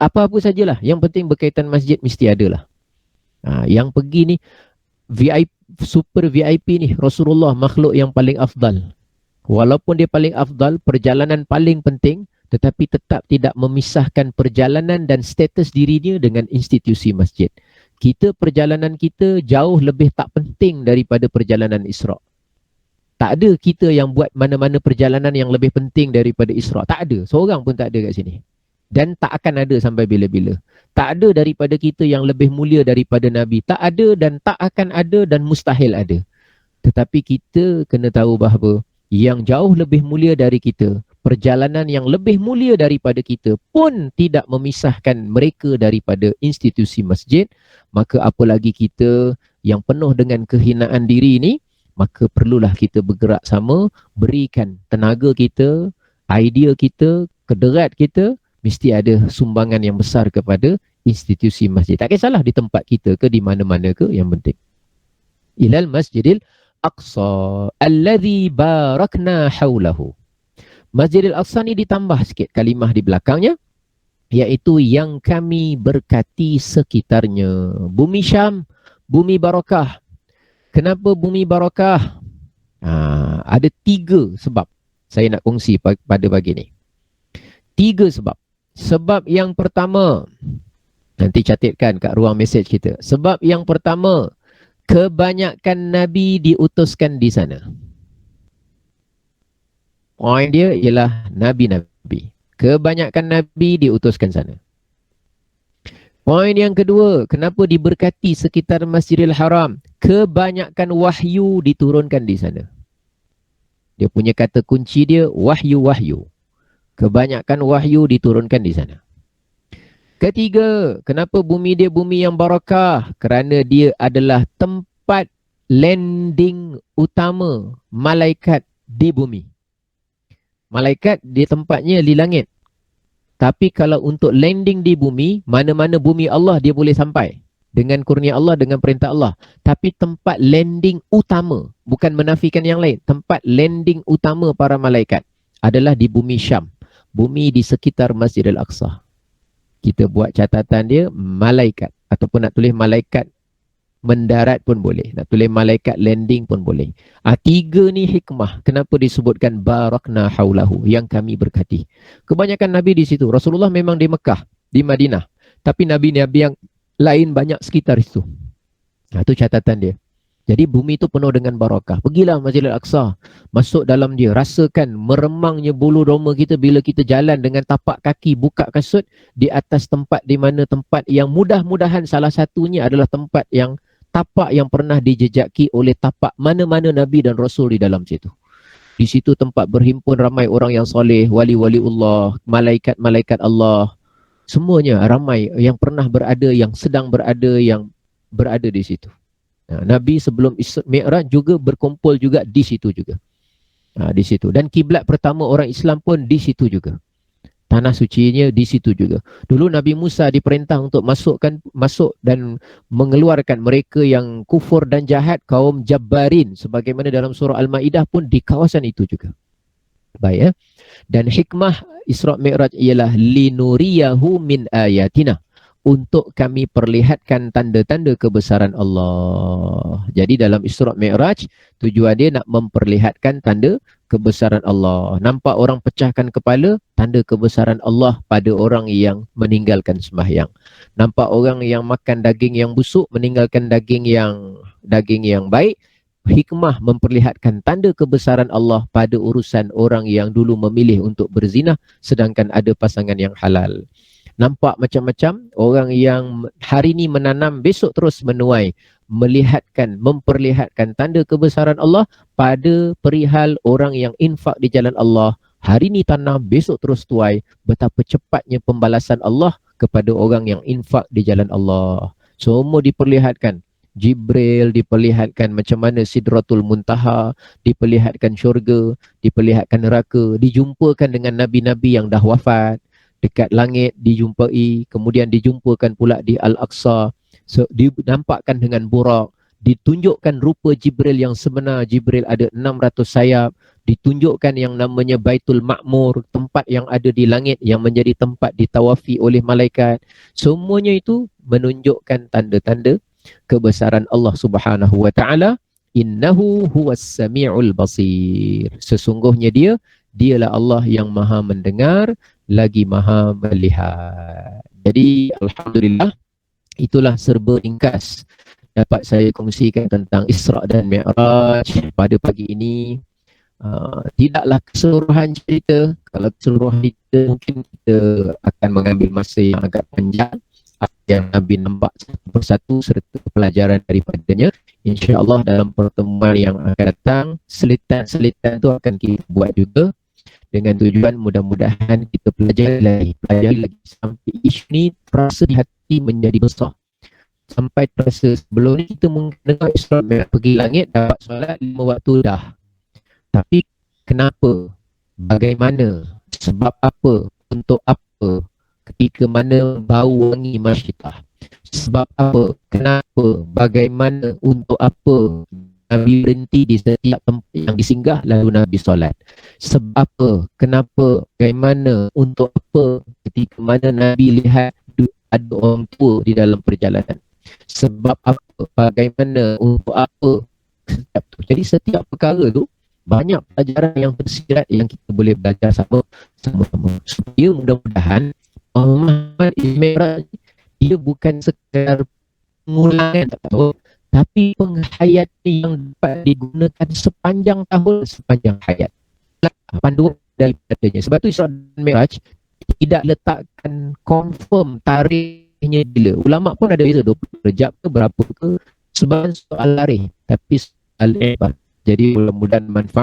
Apa-apa sajalah, yang penting berkaitan masjid mesti ada lah. Yang pergi ni, VIP, super VIP ni, Rasulullah makhluk yang paling afdal. Walaupun dia paling afdal, perjalanan paling penting, tetapi tetap tidak memisahkan perjalanan dan status dirinya dengan institusi masjid. Kita perjalanan kita jauh lebih tak penting daripada perjalanan Isra'. Tak ada kita yang buat mana-mana perjalanan yang lebih penting daripada Isra'. Tak ada. Seorang pun tak ada kat sini. Dan tak akan ada sampai bila-bila. Tak ada daripada kita yang lebih mulia daripada Nabi. Tak ada dan tak akan ada dan mustahil ada. Tetapi kita kena tahu bahawa yang jauh lebih mulia dari kita, perjalanan yang lebih mulia daripada kita pun tidak memisahkan mereka daripada institusi masjid. Maka apalagi kita yang penuh dengan kehinaan diri ini, maka perlulah kita bergerak sama, berikan tenaga kita, idea kita, kederat kita, mesti ada sumbangan yang besar kepada institusi masjid. Tak kisahlah di tempat kita ke, di mana-mana ke, yang penting. Ilal Masjidil Aqsa alladhi barakna haulahu. Masjidil Aqsa ni ditambah sikit kalimah di belakangnya, iaitu yang kami berkati sekitarnya. Bumi Syam, bumi barakah. Kenapa bumi barakah? Ada 3 sebab. saya nak kongsi pada pagi ni. 3 sebab. Sebab yang pertama, nanti catatkan kat ruang mesej kita. Sebab yang pertama, kebanyakan Nabi diutuskan di sana. Poin dia ialah Nabi-Nabi. Kebanyakan Nabi diutuskan sana. Poin yang kedua, kenapa diberkati sekitar Masjidil Haram? Kebanyakan wahyu diturunkan di sana. Dia punya kata kunci dia, wahyu-wahyu. Kebanyakan wahyu diturunkan di sana. Ketiga, kenapa bumi dia bumi yang barakah? Kerana dia adalah tempat landing utama malaikat di bumi. Malaikat dia tempatnya di langit. Tapi kalau untuk landing di bumi, mana-mana bumi Allah dia boleh sampai. Dengan kurnia Allah, dengan perintah Allah. Tapi tempat landing utama, bukan menafikan yang lain. Tempat landing utama para malaikat adalah di bumi Syam. Bumi di sekitar Masjid Al-Aqsa. Kita buat catatan dia, malaikat. Ataupun nak tulis malaikat mendarat pun boleh. Nak tulis malaikat landing pun boleh. 3 ni hikmah. Kenapa disebutkan barakna haulahu, yang kami berkati. Kebanyakan Nabi di situ. Rasulullah memang di Mekah, di Madinah. Tapi Nabi-Nabi yang lain banyak sekitar itu. Itu catatan dia. Jadi bumi itu penuh dengan barakah. Pergilah Masjid Al-Aqsa. Masuk dalam dia. Rasakan meremangnya bulu roma kita bila kita jalan dengan tapak kaki buka kasut di atas tempat di mana tempat yang mudah-mudahan salah satunya adalah tempat yang tapak yang pernah dijejaki oleh tapak mana-mana Nabi dan Rasul di dalam situ. Di situ tempat berhimpun ramai orang yang soleh, wali-wali Allah, malaikat-malaikat Allah. Semuanya ramai yang pernah berada, yang sedang berada, yang berada di situ. Nabi sebelum Isra Mi'raj juga berkumpul juga di situ juga. Di situ. Dan kiblat pertama orang Islam pun di situ juga. Tanah sucinya di situ juga. Dulu Nabi Musa diperintah untuk masuk dan mengeluarkan mereka yang kufur dan jahat, kaum Jabbarin, sebagaimana dalam surah Al-Maidah pun di kawasan itu juga. Baik ya. Dan hikmah Isra Mi'raj ialah linuriyahu min ayatina, untuk kami perlihatkan tanda-tanda kebesaran Allah. Jadi dalam Isra Mi'raj, tujuan dia nak memperlihatkan tanda kebesaran Allah. Nampak orang pecahkan kepala, tanda kebesaran Allah pada orang yang meninggalkan sembahyang. Nampak orang yang makan daging yang busuk, meninggalkan daging yang baik. Hikmah memperlihatkan tanda kebesaran Allah pada urusan orang yang dulu memilih untuk berzina, sedangkan ada pasangan yang halal. Nampak macam-macam orang yang hari ini menanam, besok terus menuai, memperlihatkan tanda kebesaran Allah pada perihal orang yang infak di jalan Allah. Hari ini tanam, besok terus tuai. Betapa cepatnya pembalasan Allah kepada orang yang infak di jalan Allah. Semua diperlihatkan. Jibril diperlihatkan macam mana Sidratul Muntaha, diperlihatkan syurga, diperlihatkan neraka, dijumpakan dengan Nabi-Nabi yang dah wafat. Dekat langit dijumpai, kemudian dijumpakan pula di Al-Aqsa, dinampakkan dengan burak, ditunjukkan rupa Jibril yang sebenar. Jibril ada 600 sayap, ditunjukkan yang namanya Baitul Ma'mur, tempat yang ada di langit yang menjadi tempat ditawafi oleh malaikat. Semuanya itu menunjukkan tanda-tanda kebesaran Allah Subhanahu wa taala. Innahu huwas samiul basir. Sesungguhnya dialah Allah yang Maha mendengar lagi Maha melihat. Jadi alhamdulillah, itulah serba ringkas dapat saya kongsikan tentang Isra dan Mi'raj pada pagi ini. Tidaklah keseluruhan cerita. Kalau keseluruhan cerita mungkin kita akan mengambil masa yang agak panjang. Yang Nabi nampak satu persatu serta pelajaran daripadanya. InsyaAllah dalam pertemuan yang akan datang, selitan-selitan itu akan kita buat juga, dengan tujuan mudah-mudahan kita pelajari lagi sampai isu ni terasa di hati menjadi besar. Sampai terasa sebelum ni kita mungkin dengar Isra Mi'raj, pergi langit, dapat solat 5 waktu dah. Tapi kenapa? Bagaimana? Sebab apa? Untuk apa? Ketika mana bau wangi masyidah? Sebab apa? Kenapa? Bagaimana? Untuk apa? Nabi berhenti di setiap tempat yang disinggah, lalu Nabi solat. Sebab apa? Kenapa? Bagaimana? Untuk apa? Ketika mana Nabi lihat ada orang tua di dalam perjalanan. Sebab apa? Bagaimana? Untuk apa? Jadi setiap perkara tu banyak pelajaran yang tersirat yang kita boleh belajar sama-sama. Supaya mudah-mudahan Muhammad Mi'raj dia bukan sekadar pengulangan tak tahu, tapi penghayatan yang dapat digunakan sepanjang tahun, sepanjang hayat. Panduan daripadanya. Sebab tu Isra dan Mi'raj tidak letakkan confirm tarikhnya bila. Ulama pun ada beza 20 Rejab ke berapa ke, sebab soal tarikh, tapi soal ibadah. Jadi mudah-mudahan manfaat